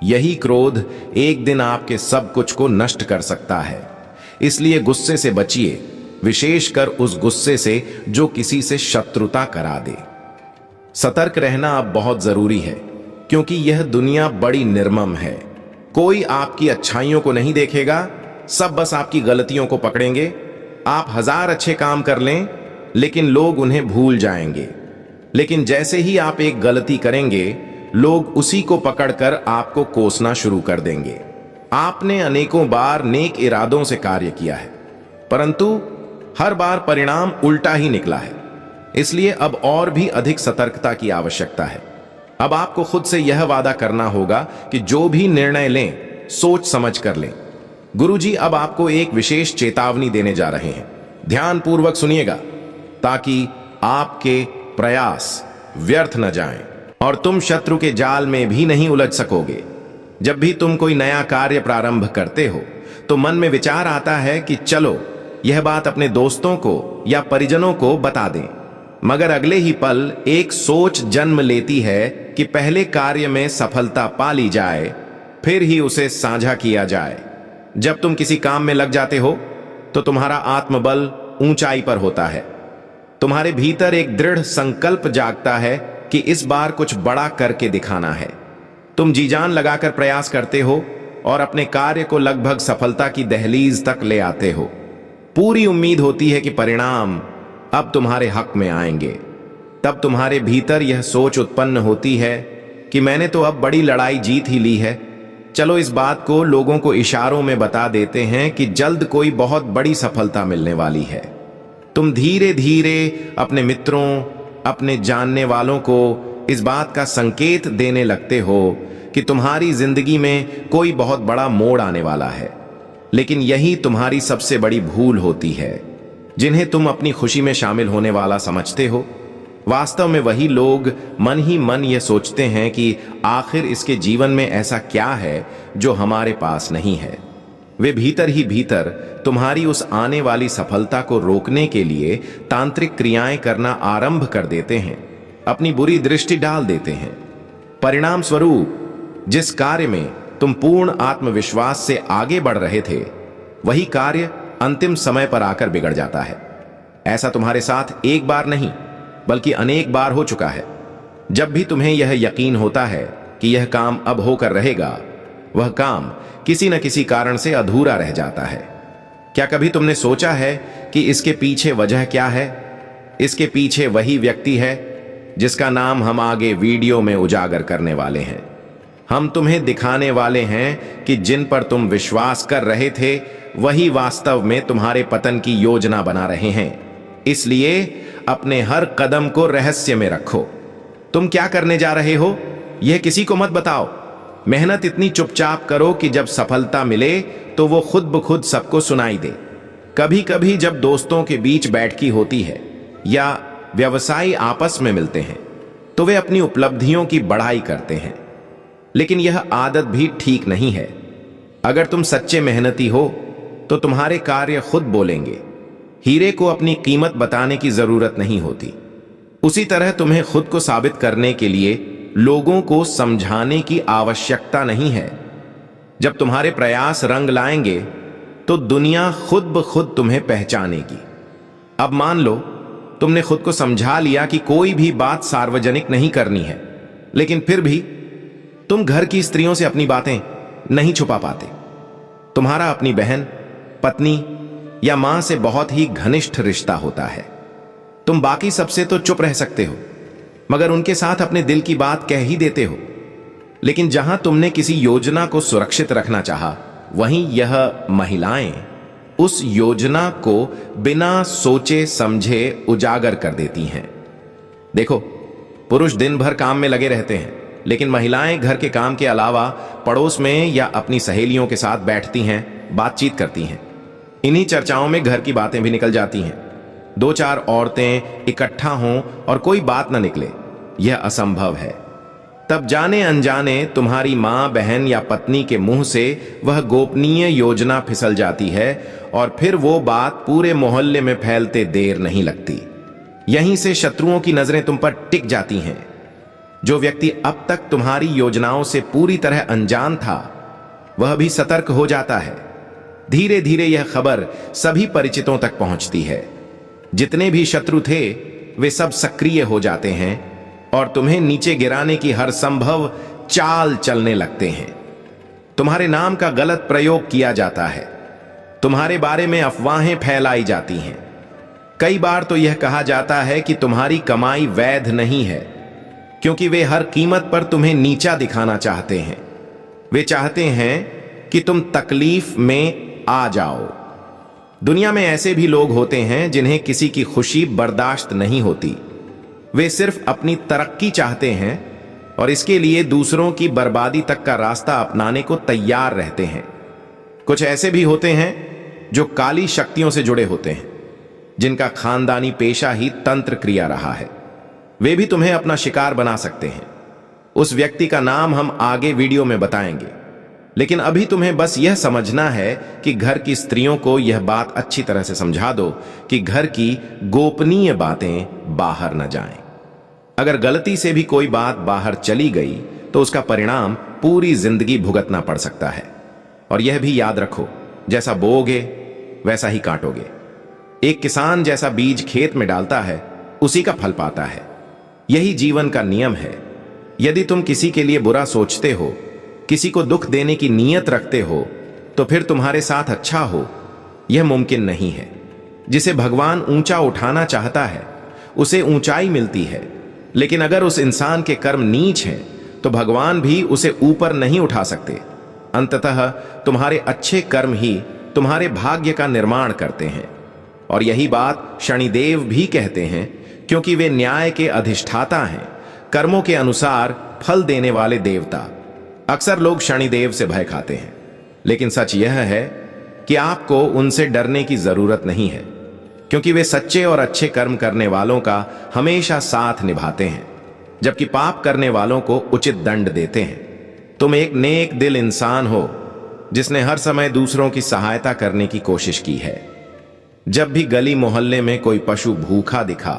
यही क्रोध एक दिन आपके सब कुछ को नष्ट कर सकता है। इसलिए गुस्से से बचिए, विशेषकर उस गुस्से से जो किसी से शत्रुता करा दे। सतर्क रहना अब बहुत जरूरी है, क्योंकि यह दुनिया बड़ी निर्मम है। कोई आपकी अच्छाइयों को नहीं देखेगा, सब बस आपकी गलतियों को पकड़ेंगे। आप 1000 अच्छे काम कर लें, लेकिन लोग उन्हें भूल जाएंगे। लेकिन जैसे ही आप एक गलती करेंगे, लोग उसी को पकड़कर आपको कोसना शुरू कर देंगे। आपने अनेकों बार नेक इरादों से कार्य किया है, परंतु हर बार परिणाम उल्टा ही निकला है। इसलिए अब और भी अधिक सतर्कता की आवश्यकता है। अब आपको खुद से यह वादा करना होगा कि जो भी निर्णय लें, सोच समझ कर लें। गुरुजी अब आपको एक विशेष चेतावनी देने जा रहे हैं। ध्यान पूर्वक सुनिएगा, ताकि आपके प्रयास व्यर्थ न जाएं और तुम शत्रु के जाल में भी नहीं उलझ सकोगे। जब भी तुम कोई नया कार्य प्रारंभ करते हो, तो मन में विचार आता है कि चलो यह बात अपने दोस्तों को या परिजनों को बता दें, मगर अगले ही पल एक सोच जन्म लेती है कि पहले कार्य में सफलता पा ली जाए, फिर ही उसे साझा किया जाए। जब तुम किसी काम में लग जाते हो, तो तुम्हारा आत्मबल ऊंचाई पर होता है। तुम्हारे भीतर एक दृढ़ संकल्प जागता है कि इस बार कुछ बड़ा करके दिखाना है। तुम जी जान लगाकर प्रयास करते हो और अपने कार्य को लगभग सफलता की दहलीज तक ले आते हो। पूरी उम्मीद होती है कि परिणाम अब तुम्हारे हक में आएंगे। तब तुम्हारे भीतर यह सोच उत्पन्न होती है कि मैंने तो अब बड़ी लड़ाई जीत ही ली है, चलो इस बात को लोगों को इशारों में बता देते हैं कि जल्द कोई बहुत बड़ी सफलता मिलने वाली है। तुम धीरे धीरे अपने मित्रों, अपने जानने वालों को इस बात का संकेत देने लगते हो कि तुम्हारी जिंदगी में कोई बहुत बड़ा मोड़ आने वाला है। लेकिन यही तुम्हारी सबसे बड़ी भूल होती है। जिन्हें तुम अपनी खुशी में शामिल होने वाला समझते हो, वास्तव में वही लोग मन ही मन ये सोचते हैं कि आखिर इसके जीवन में ऐसा क्या है जो हमारे पास नहीं है। वे भीतर ही भीतर तुम्हारी उस आने वाली सफलता को रोकने के लिए तांत्रिक क्रियाएं करना आरंभ कर देते हैं, अपनी बुरी दृष्टि डाल देते हैं। परिणाम स्वरूप जिस कार्य में तुम पूर्ण आत्मविश्वास से आगे बढ़ रहे थे, वही कार्य अंतिम समय पर आकर बिगड़ जाता है। ऐसा तुम्हारे साथ एक बार नहीं, बल्कि अनेक बार हो चुका है। जब भी तुम्हें यह यकीन होता है कि यह काम अब होकर रहेगा, वह काम किसी न किसी कारण से अधूरा रह जाता है। क्या कभी तुमने सोचा है कि इसके पीछे वजह क्या है? इसके पीछे वही व्यक्ति है जिसका नाम हम आगे वीडियो में उजागर करने वाले हैं। हम तुम्हें दिखाने वाले हैं कि जिन पर तुम विश्वास कर रहे थे, वही वास्तव में तुम्हारे पतन की योजना बना रहे हैं। इसलिए अपने हर कदम को रहस्य में रखो। तुम क्या करने जा रहे हो यह किसी को मत बताओ। मेहनत इतनी चुपचाप करो कि जब सफलता मिले तो वो खुद ब खुद सबको सुनाई दे। कभी कभी जब दोस्तों के बीच बैठकी होती है या व्यवसायी आपस में मिलते हैं तो वे अपनी उपलब्धियों की बढ़ाई करते हैं, लेकिन यह आदत भी ठीक नहीं है। अगर तुम सच्चे मेहनती हो तो तुम्हारे कार्य खुद बोलेंगे। हीरे को अपनी कीमत बताने की जरूरत नहीं होती। उसी तरह तुम्हें खुद को साबित करने के लिए लोगों को समझाने की आवश्यकता नहीं है। जब तुम्हारे प्रयास रंग लाएंगे तो दुनिया खुद ब खुद तुम्हें पहचानेगी। अब मान लो तुमने खुद को समझा लिया कि कोई भी बात सार्वजनिक नहीं करनी है, लेकिन फिर भी तुम घर की स्त्रियों से अपनी बातें नहीं छुपा पाते। तुम्हारा अपनी बहन, पत्नी या मां से बहुत ही घनिष्ठ रिश्ता होता है। तुम बाकी सबसे तो चुप रह सकते हो, मगर उनके साथ अपने दिल की बात कह ही देते हो। लेकिन जहां तुमने किसी योजना को सुरक्षित रखना चाहा, वहीं यह महिलाएं उस योजना को बिना सोचे समझे उजागर कर देती हैं। देखो, पुरुष दिन भर काम में लगे रहते हैं, लेकिन महिलाएं घर के काम के अलावा पड़ोस में या अपनी सहेलियों के साथ बैठती हैं, बातचीत करती हैं। इन्हीं चर्चाओं में घर की बातें भी निकल जाती हैं। 2-4 औरतें इकट्ठा हों और कोई बात न निकले, यह असंभव है। तब जाने अनजाने तुम्हारी मां, बहन या पत्नी के मुंह से वह गोपनीय योजना फिसल जाती है और फिर वो बात पूरे मोहल्ले में फैलते देर नहीं लगती। यहीं से शत्रुओं की नजरें तुम पर टिक जाती हैं। जो व्यक्ति अब तक तुम्हारी योजनाओं से पूरी तरह अनजान था, वह भी सतर्क हो जाता है। धीरे धीरे यह खबर सभी परिचितों तक पहुंचती है। जितने भी शत्रु थे वे सब सक्रिय हो जाते हैं और तुम्हें नीचे गिराने की हर संभव चाल चलने लगते हैं। तुम्हारे नाम का गलत प्रयोग किया जाता है। तुम्हारे बारे में अफवाहें फैलाई जाती हैं। कई बार तो यह कहा जाता है कि तुम्हारी कमाई वैध नहीं है, क्योंकि वे हर कीमत पर तुम्हें नीचा दिखाना चाहते हैं। वे चाहते हैं कि तुम तकलीफ में आ जाओ। दुनिया में ऐसे भी लोग होते हैं जिन्हें किसी की खुशी बर्दाश्त नहीं होती। वे सिर्फ अपनी तरक्की चाहते हैं और इसके लिए दूसरों की बर्बादी तक का रास्ता अपनाने को तैयार रहते हैं। कुछ ऐसे भी होते हैं जो काली शक्तियों से जुड़े होते हैं, जिनका खानदानी पेशा ही तंत्र क्रिया रहा है। वे भी तुम्हें अपना शिकार बना सकते हैं। उस व्यक्ति का नाम हम आगे वीडियो में बताएंगे, लेकिन अभी तुम्हें बस यह समझना है कि घर की स्त्रियों को यह बात अच्छी तरह से समझा दो कि घर की गोपनीय बातें बाहर न जाएं। अगर गलती से भी कोई बात बाहर चली गई तो उसका परिणाम पूरी जिंदगी भुगतना पड़ सकता है। और यह भी याद रखो, जैसा बोओगे वैसा ही काटोगे। एक किसान जैसा बीज खेत में डालता है, उसी का फल पाता है। यही जीवन का नियम है। यदि तुम किसी के लिए बुरा सोचते हो, किसी को दुख देने की नीयत रखते हो, तो फिर तुम्हारे साथ अच्छा हो यह मुमकिन नहीं है। जिसे भगवान ऊंचा उठाना चाहता है उसे ऊंचाई मिलती है, लेकिन अगर उस इंसान के कर्म नीच हैं तो भगवान भी उसे ऊपर नहीं उठा सकते। अंततः तुम्हारे अच्छे कर्म ही तुम्हारे भाग्य का निर्माण करते हैं। और यही बात शनिदेव भी कहते हैं, क्योंकि वे न्याय के अधिष्ठाता हैं, कर्मों के अनुसार फल देने वाले देवता। अक्सर लोग शनिदेव से भय खाते हैं, लेकिन सच यह है कि आपको उनसे डरने की जरूरत नहीं है, क्योंकि वे सच्चे और अच्छे कर्म करने वालों का हमेशा साथ निभाते हैं, जबकि पाप करने वालों को उचित दंड देते हैं। तुम एक नेक दिल इंसान हो जिसने हर समय दूसरों की सहायता करने की कोशिश की है। जब भी गली मोहल्ले में कोई पशु भूखा दिखा,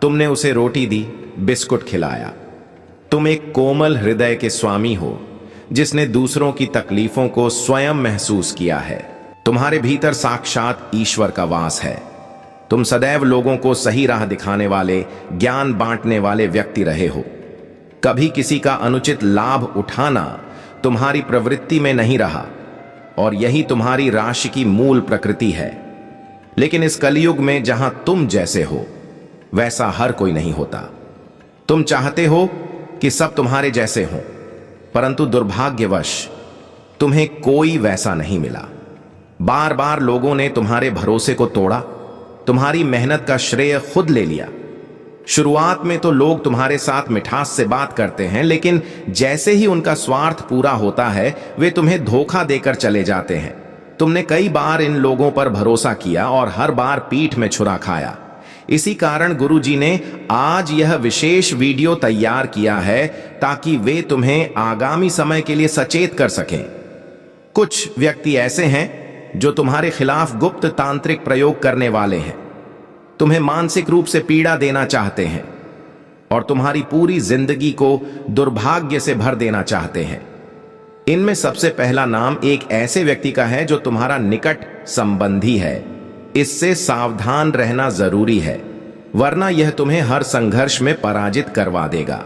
तुमने उसे रोटी दी, बिस्कुट खिलाया। तुम एक कोमल हृदय के स्वामी हो जिसने दूसरों की तकलीफों को स्वयं महसूस किया है। तुम्हारे भीतर साक्षात ईश्वर का वास है। तुम सदैव लोगों को सही राह दिखाने वाले, ज्ञान बांटने वाले व्यक्ति रहे हो। कभी किसी का अनुचित लाभ उठाना तुम्हारी प्रवृत्ति में नहीं रहा, और यही तुम्हारी राशि की मूल प्रकृति है। लेकिन इस कलयुग में जहां तुम जैसे हो वैसा हर कोई नहीं होता। तुम चाहते हो कि सब तुम्हारे जैसे हों, परंतु दुर्भाग्यवश तुम्हें कोई वैसा नहीं मिला। बार बार लोगों ने तुम्हारे भरोसे को तोड़ा, तुम्हारी मेहनत का श्रेय खुद ले लिया। शुरुआत में तो लोग तुम्हारे साथ मिठास से बात करते हैं, लेकिन जैसे ही उनका स्वार्थ पूरा होता है वे तुम्हें धोखा देकर चले जाते हैं। तुमने कई बार इन लोगों पर भरोसा किया और हर बार पीठ में छुरा खाया। इसी कारण गुरुजी ने आज यह विशेष वीडियो तैयार किया है ताकि वे तुम्हें आगामी समय के लिए सचेत कर सकें। कुछ व्यक्ति ऐसे हैं जो तुम्हारे खिलाफ गुप्त तांत्रिक प्रयोग करने वाले हैं, तुम्हें मानसिक रूप से पीड़ा देना चाहते हैं और तुम्हारी पूरी जिंदगी को दुर्भाग्य से भर देना चाहते हैं। इनमें सबसे पहला नाम एक ऐसे व्यक्ति का है जो तुम्हारा निकट संबंधी है। इससे सावधान रहना जरूरी है, वरना यह तुम्हें हर संघर्ष में पराजित करवा देगा।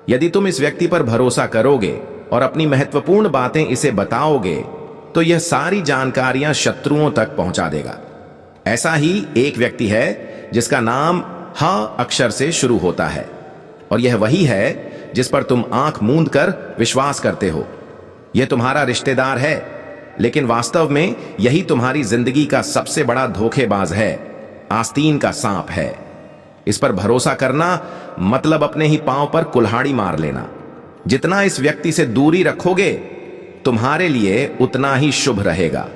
यदि तुम इस व्यक्ति पर भरोसा करोगे और अपनी महत्वपूर्ण बातें इसे बताओगे तो यह सारी जानकारियां शत्रुओं तक पहुंचा देगा। ऐसा ही एक व्यक्ति है जिसका नाम ह अक्षर से शुरू होता है और यह वही है जिस पर तुम आंख मूंद कर विश्वास करते हो। यह तुम्हारा रिश्तेदार है, लेकिन वास्तव में यही तुम्हारी जिंदगी का सबसे बड़ा धोखेबाज है, आस्तीन का सांप है। इस पर भरोसा करना मतलब अपने ही पांव पर कुल्हाड़ी मार लेना। जितना इस व्यक्ति से दूरी रखोगे तुम्हारे लिए उतना ही शुभ रहेगा।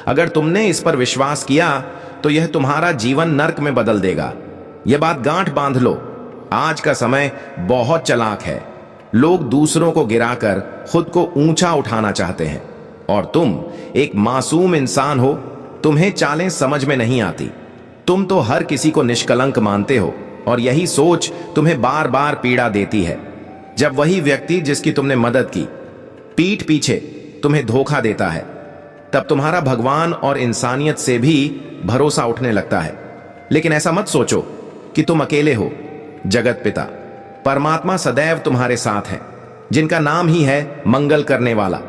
अगर तुमने इस पर विश्वास किया तो यह तुम्हारा जीवन नर्क में बदल देगा। यह बात गांठ बांध लो, आज का समय बहुत चालाक है। लोग दूसरों को गिराकर खुद को ऊंचा उठाना चाहते हैं और तुम एक मासूम इंसान हो, तुम्हें चालें समझ में नहीं आती। तुम तो हर किसी को निष्कलंक मानते हो और यही सोच तुम्हें बार बार पीड़ा देती है। जब वही व्यक्ति जिसकी तुमने मदद की पीठ पीछे तुम्हें धोखा देता है, तब तुम्हारा भगवान और इंसानियत से भी भरोसा उठने लगता है। लेकिन ऐसा मत सोचो कि तुम अकेले हो। जगत पिता परमात्मा सदैव तुम्हारे साथ हैं, जिनका नाम ही है मंगल करने वाला।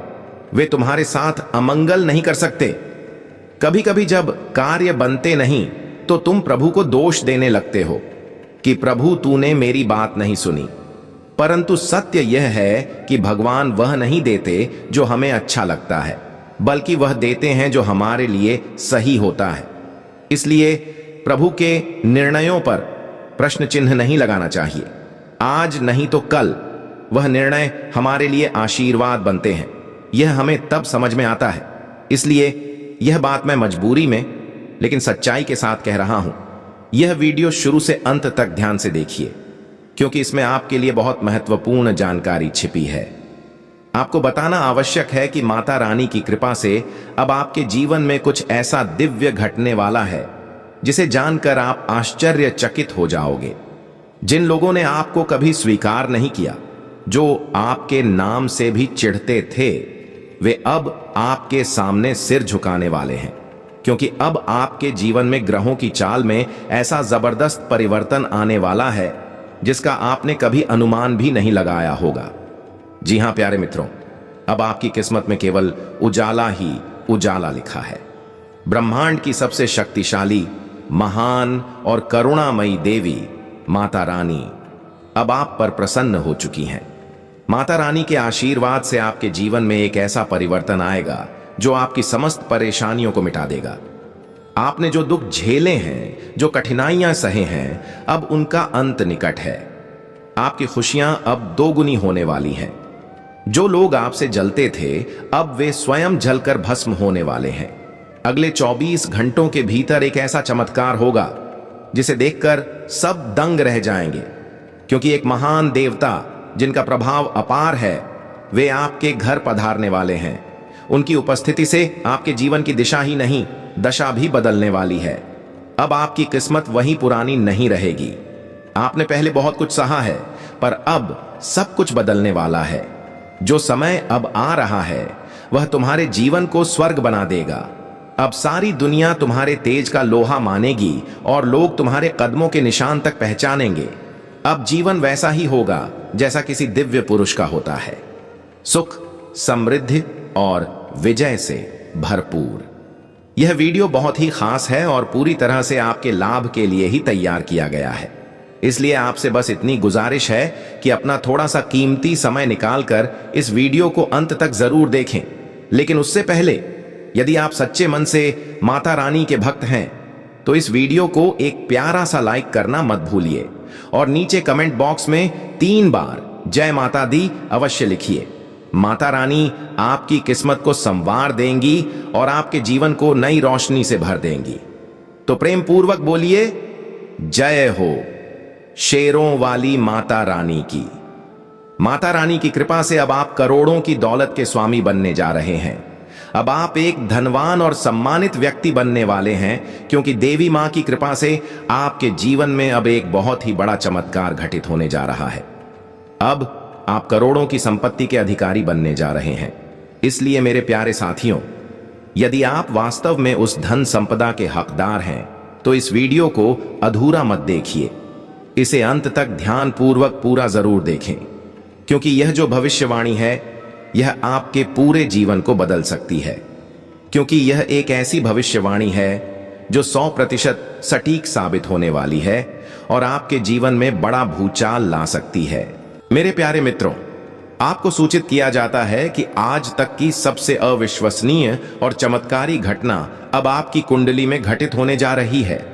वे तुम्हारे साथ अमंगल नहीं कर सकते। कभी कभी जब कार्य बनते नहीं तो तुम प्रभु को दोष देने लगते हो कि प्रभु तूने मेरी बात नहीं सुनी, परंतु सत्य यह है कि भगवान वह नहीं देते जो हमें अच्छा लगता है, बल्कि वह देते हैं जो हमारे लिए सही होता है। इसलिए प्रभु के निर्णयों पर प्रश्न चिन्ह नहीं लगाना चाहिए। आज नहीं तो कल वह निर्णय हमारे लिए आशीर्वाद बनते हैं। यह हमें तब समझ में आता है। इसलिए यह बात मैं मजबूरी में लेकिन सच्चाई के साथ कह रहा हूं। यह वीडियो शुरू से अंत तक ध्यान से देखिए, क्योंकि इसमें आपके लिए बहुत महत्वपूर्ण जानकारी छिपी है। आपको बताना आवश्यक है कि माता रानी की कृपा से अब आपके जीवन में कुछ ऐसा दिव्य घटने वाला है जिसे जानकर आप आश्चर्यचकित हो जाओगे। जिन लोगों ने आपको कभी स्वीकार नहीं किया, जो आपके नाम से भी चिढ़ते थे, वे अब आपके सामने सिर झुकाने वाले हैं, क्योंकि अब आपके जीवन में ग्रहों की चाल में ऐसा जबरदस्त परिवर्तन आने वाला है जिसका आपने कभी अनुमान भी नहीं लगाया होगा। जी हां प्यारे मित्रों, अब आपकी किस्मत में केवल उजाला ही उजाला लिखा है। ब्रह्मांड की सबसे शक्तिशाली, महान और करुणामयी देवी माता रानी अब आप पर प्रसन्न हो चुकी हैं। माता रानी के आशीर्वाद से आपके जीवन में एक ऐसा परिवर्तन आएगा जो आपकी समस्त परेशानियों को मिटा देगा। आपने जो दुख झेले हैं, जो कठिनाइयां सहे हैं, अब उनका अंत निकट है। आपकी खुशियां अब दोगुनी होने वाली हैं। जो लोग आपसे जलते थे, अब वे स्वयं जलकर भस्म होने वाले हैं। अगले 24 घंटों के भीतर एक ऐसा चमत्कार होगा जिसे देखकर सब दंग रह जाएंगे, क्योंकि एक महान देवता जिनका प्रभाव अपार है, वे आपके घर पधारने वाले हैं। उनकी उपस्थिति से आपके जीवन की दिशा ही नहीं, दशा भी बदलने वाली है। अब आपकी किस्मत वही पुरानी नहीं रहेगी। आपने पहले बहुत कुछ सहा है, पर अब सब कुछ बदलने वाला है। जो समय अब आ रहा है वह तुम्हारे जीवन को स्वर्ग बना देगा। अब सारी दुनिया तुम्हारे तेज का लोहा मानेगी और लोग तुम्हारे कदमों के निशान तक पहचानेंगे। अब जीवन वैसा ही होगा जैसा किसी दिव्य पुरुष का होता है, सुख, समृद्धि और विजय से भरपूर। यह वीडियो बहुत ही खास है और पूरी तरह से आपके लाभ के लिए ही तैयार किया गया है। इसलिए आपसे बस इतनी गुजारिश है कि अपना थोड़ा सा कीमती समय निकालकर इस वीडियो को अंत तक जरूर देखें। लेकिन उससे पहले यदि आप सच्चे मन से माता रानी के भक्त हैं तो इस वीडियो को एक प्यारा सा लाइक करना मत भूलिए और नीचे कमेंट बॉक्स में 3 बार जय माता दी अवश्य लिखिए। माता रानी आपकी किस्मत को संवार देंगी और आपके जीवन को नई रोशनी से भर देंगी। तो प्रेम पूर्वक बोलिए जय हो शेरों वाली माता रानी की। माता रानी की कृपा से अब आप करोड़ों की दौलत के स्वामी बनने जा रहे हैं। अब आप एक धनवान और सम्मानित व्यक्ति बनने वाले हैं, क्योंकि देवी मां की कृपा से आपके जीवन में अब एक बहुत ही बड़ा चमत्कार घटित होने जा रहा है। अब आप करोड़ों की संपत्ति के अधिकारी बनने जा रहे हैं। इसलिए मेरे प्यारे साथियों, यदि आप वास्तव में उस धन संपदा के हकदार हैं, तो इस वीडियो को अधूरा मत देखिए। इसे अंत तक ध्यान पूर्वक पूरा जरूर देखें, क्योंकि यह जो भविष्यवाणी है यह आपके पूरे जीवन को बदल सकती है। क्योंकि यह एक ऐसी भविष्यवाणी है जो 100% सटीक साबित होने वाली है और आपके जीवन में बड़ा भूचाल ला सकती है। मेरे प्यारे मित्रों, आपको सूचित किया जाता है कि आज तक की सबसे अविश्वसनीय और चमत्कारी घटना अब आपकी कुंडली में घटित होने जा रही है।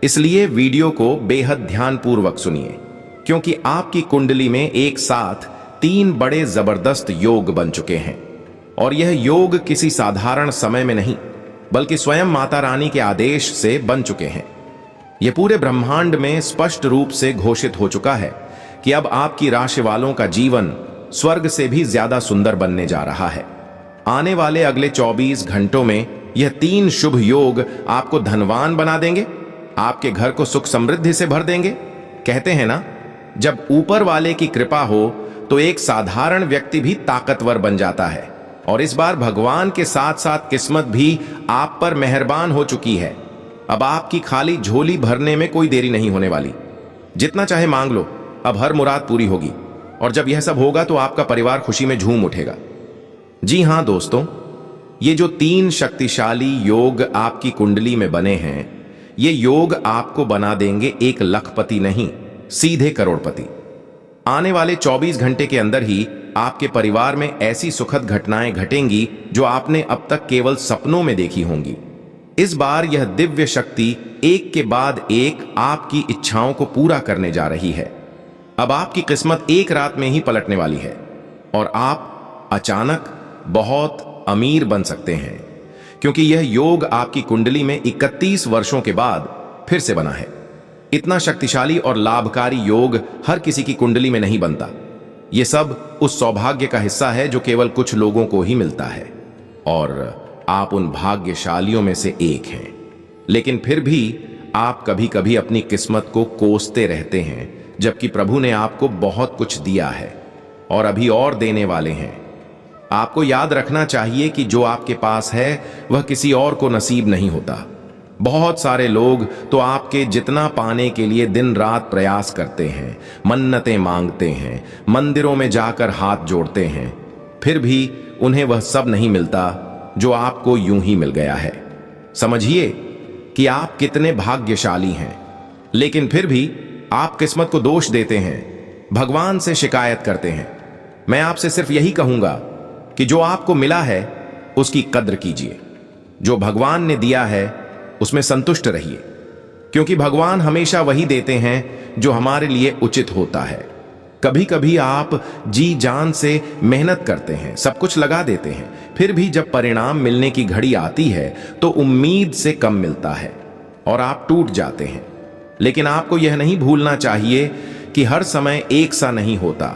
इसलिए वीडियो को बेहद ध्यानपूर्वक सुनिए, क्योंकि आपकी कुंडली में एक साथ 3 बड़े जबरदस्त योग बन चुके हैं। और यह योग किसी साधारण समय में नहीं, बल्कि स्वयं माता रानी के आदेश से बन चुके हैं। यह पूरे ब्रह्मांड में स्पष्ट रूप से घोषित हो चुका है कि अब आपकी राशि वालों का जीवन स्वर्ग से भी ज्यादा सुंदर बनने जा रहा है। आने वाले अगले 24 घंटों में यह 3 शुभ योग आपको धनवान बना देंगे, आपके घर को सुख समृद्धि से भर देंगे। कहते हैं ना, जब ऊपर वाले की कृपा हो तो एक साधारण व्यक्ति भी ताकतवर बन जाता है। और इस बार भगवान के साथ साथ किस्मत भी आप पर मेहरबान हो चुकी है। अब आपकी खाली झोली भरने में कोई देरी नहीं होने वाली। जितना चाहे मांग लो, अब हर मुराद पूरी होगी। और जब यह सब होगा तो आपका परिवार खुशी में झूम उठेगा। जी हां दोस्तों, ये जो 3 शक्तिशाली योग आपकी कुंडली में बने हैं, ये योग आपको बना देंगे एक लखपति नहीं, सीधे करोड़पति। आने वाले 24 घंटे के अंदर ही आपके परिवार में ऐसी सुखद घटनाएं घटेंगी जो आपने अब तक केवल सपनों में देखी होंगी। इस बार यह दिव्य शक्ति एक के बाद एक आपकी इच्छाओं को पूरा करने जा रही है। अब आपकी किस्मत एक रात में ही पलटने वाली है और आप अचानक बहुत अमीर बन सकते हैं, क्योंकि यह योग आपकी कुंडली में 31 वर्षों के बाद फिर से बना है। इतना शक्तिशाली और लाभकारी योग हर किसी की कुंडली में नहीं बनता। यह सब उस सौभाग्य का हिस्सा है जो केवल कुछ लोगों को ही मिलता है, और आप उन भाग्यशालियों में से एक हैं। लेकिन फिर भी आप कभी कभी अपनी किस्मत को कोसते रहते हैं, जबकि प्रभु ने आपको बहुत कुछ दिया है और अभी और देने वाले हैं। आपको याद रखना चाहिए कि जो आपके पास है वह किसी और को नसीब नहीं होता। बहुत सारे लोग तो आपके जितना पाने के लिए दिन रात प्रयास करते हैं, मन्नतें मांगते हैं, मंदिरों में जाकर हाथ जोड़ते हैं, फिर भी उन्हें वह सब नहीं मिलता जो आपको यूं ही मिल गया है। समझिए कि आप कितने भाग्यशाली हैं, लेकिन फिर भी आप किस्मत को दोष देते हैं, भगवान से शिकायत करते हैं। मैं आपसे सिर्फ यही कहूंगा कि जो आपको मिला है उसकी कद्र कीजिए। जो भगवान ने दिया है उसमें संतुष्ट रहिए, क्योंकि भगवान हमेशा वही देते हैं जो हमारे लिए उचित होता है। कभी कभी आप जी जान से मेहनत करते हैं, सब कुछ लगा देते हैं, फिर भी जब परिणाम मिलने की घड़ी आती है तो उम्मीद से कम मिलता है और आप टूट जाते हैं। लेकिन आपको यह नहीं भूलना चाहिए कि हर समय एक सा नहीं होता।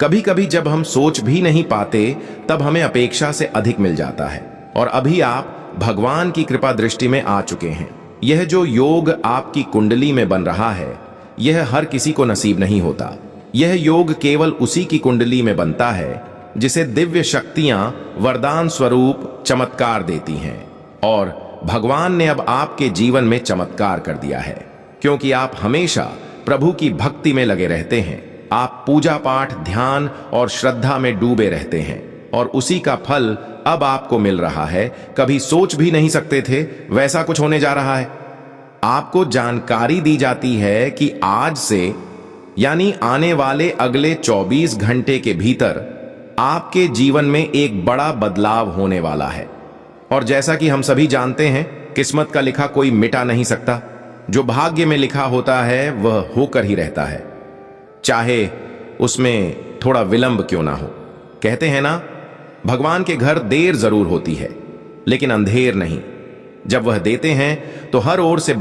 कभी कभी जब हम सोच भी नहीं पाते तब हमें अपेक्षा से अधिक मिल जाता है। और अभी आप भगवान की कृपा दृष्टि में आ चुके हैं। यह जो योग आपकी कुंडली में बन रहा है यह हर किसी को नसीब नहीं होता। यह योग केवल उसी की कुंडली में बनता है जिसे दिव्य शक्तियां वरदान स्वरूप चमत्कार देती हैं। और भगवान ने अब आपके जीवन में चमत्कार कर दिया है, क्योंकि आप हमेशा प्रभु की भक्ति में लगे रहते हैं। आप पूजा पाठ, ध्यान और श्रद्धा में डूबे रहते हैं और उसी का फल अब आपको मिल रहा है। कभी सोच भी नहीं सकते थे वैसा कुछ होने जा रहा है। आपको जानकारी दी जाती है कि आज से यानी आने वाले अगले 24 घंटे के भीतर आपके जीवन में एक बड़ा बदलाव होने वाला है। और जैसा कि हम सभी जानते हैं, किस्मत का लिखा कोई मिटा नहीं सकता। जो भाग्य में लिखा होता है वह होकर ही रहता है, चाहे उसमें थोड़ा विलंब क्यों ना हो। कहते हैं ना, भगवान के घर देर जरूर होती है लेकिन अंधेर नहीं। जब वह देते हैं तो हर ओर से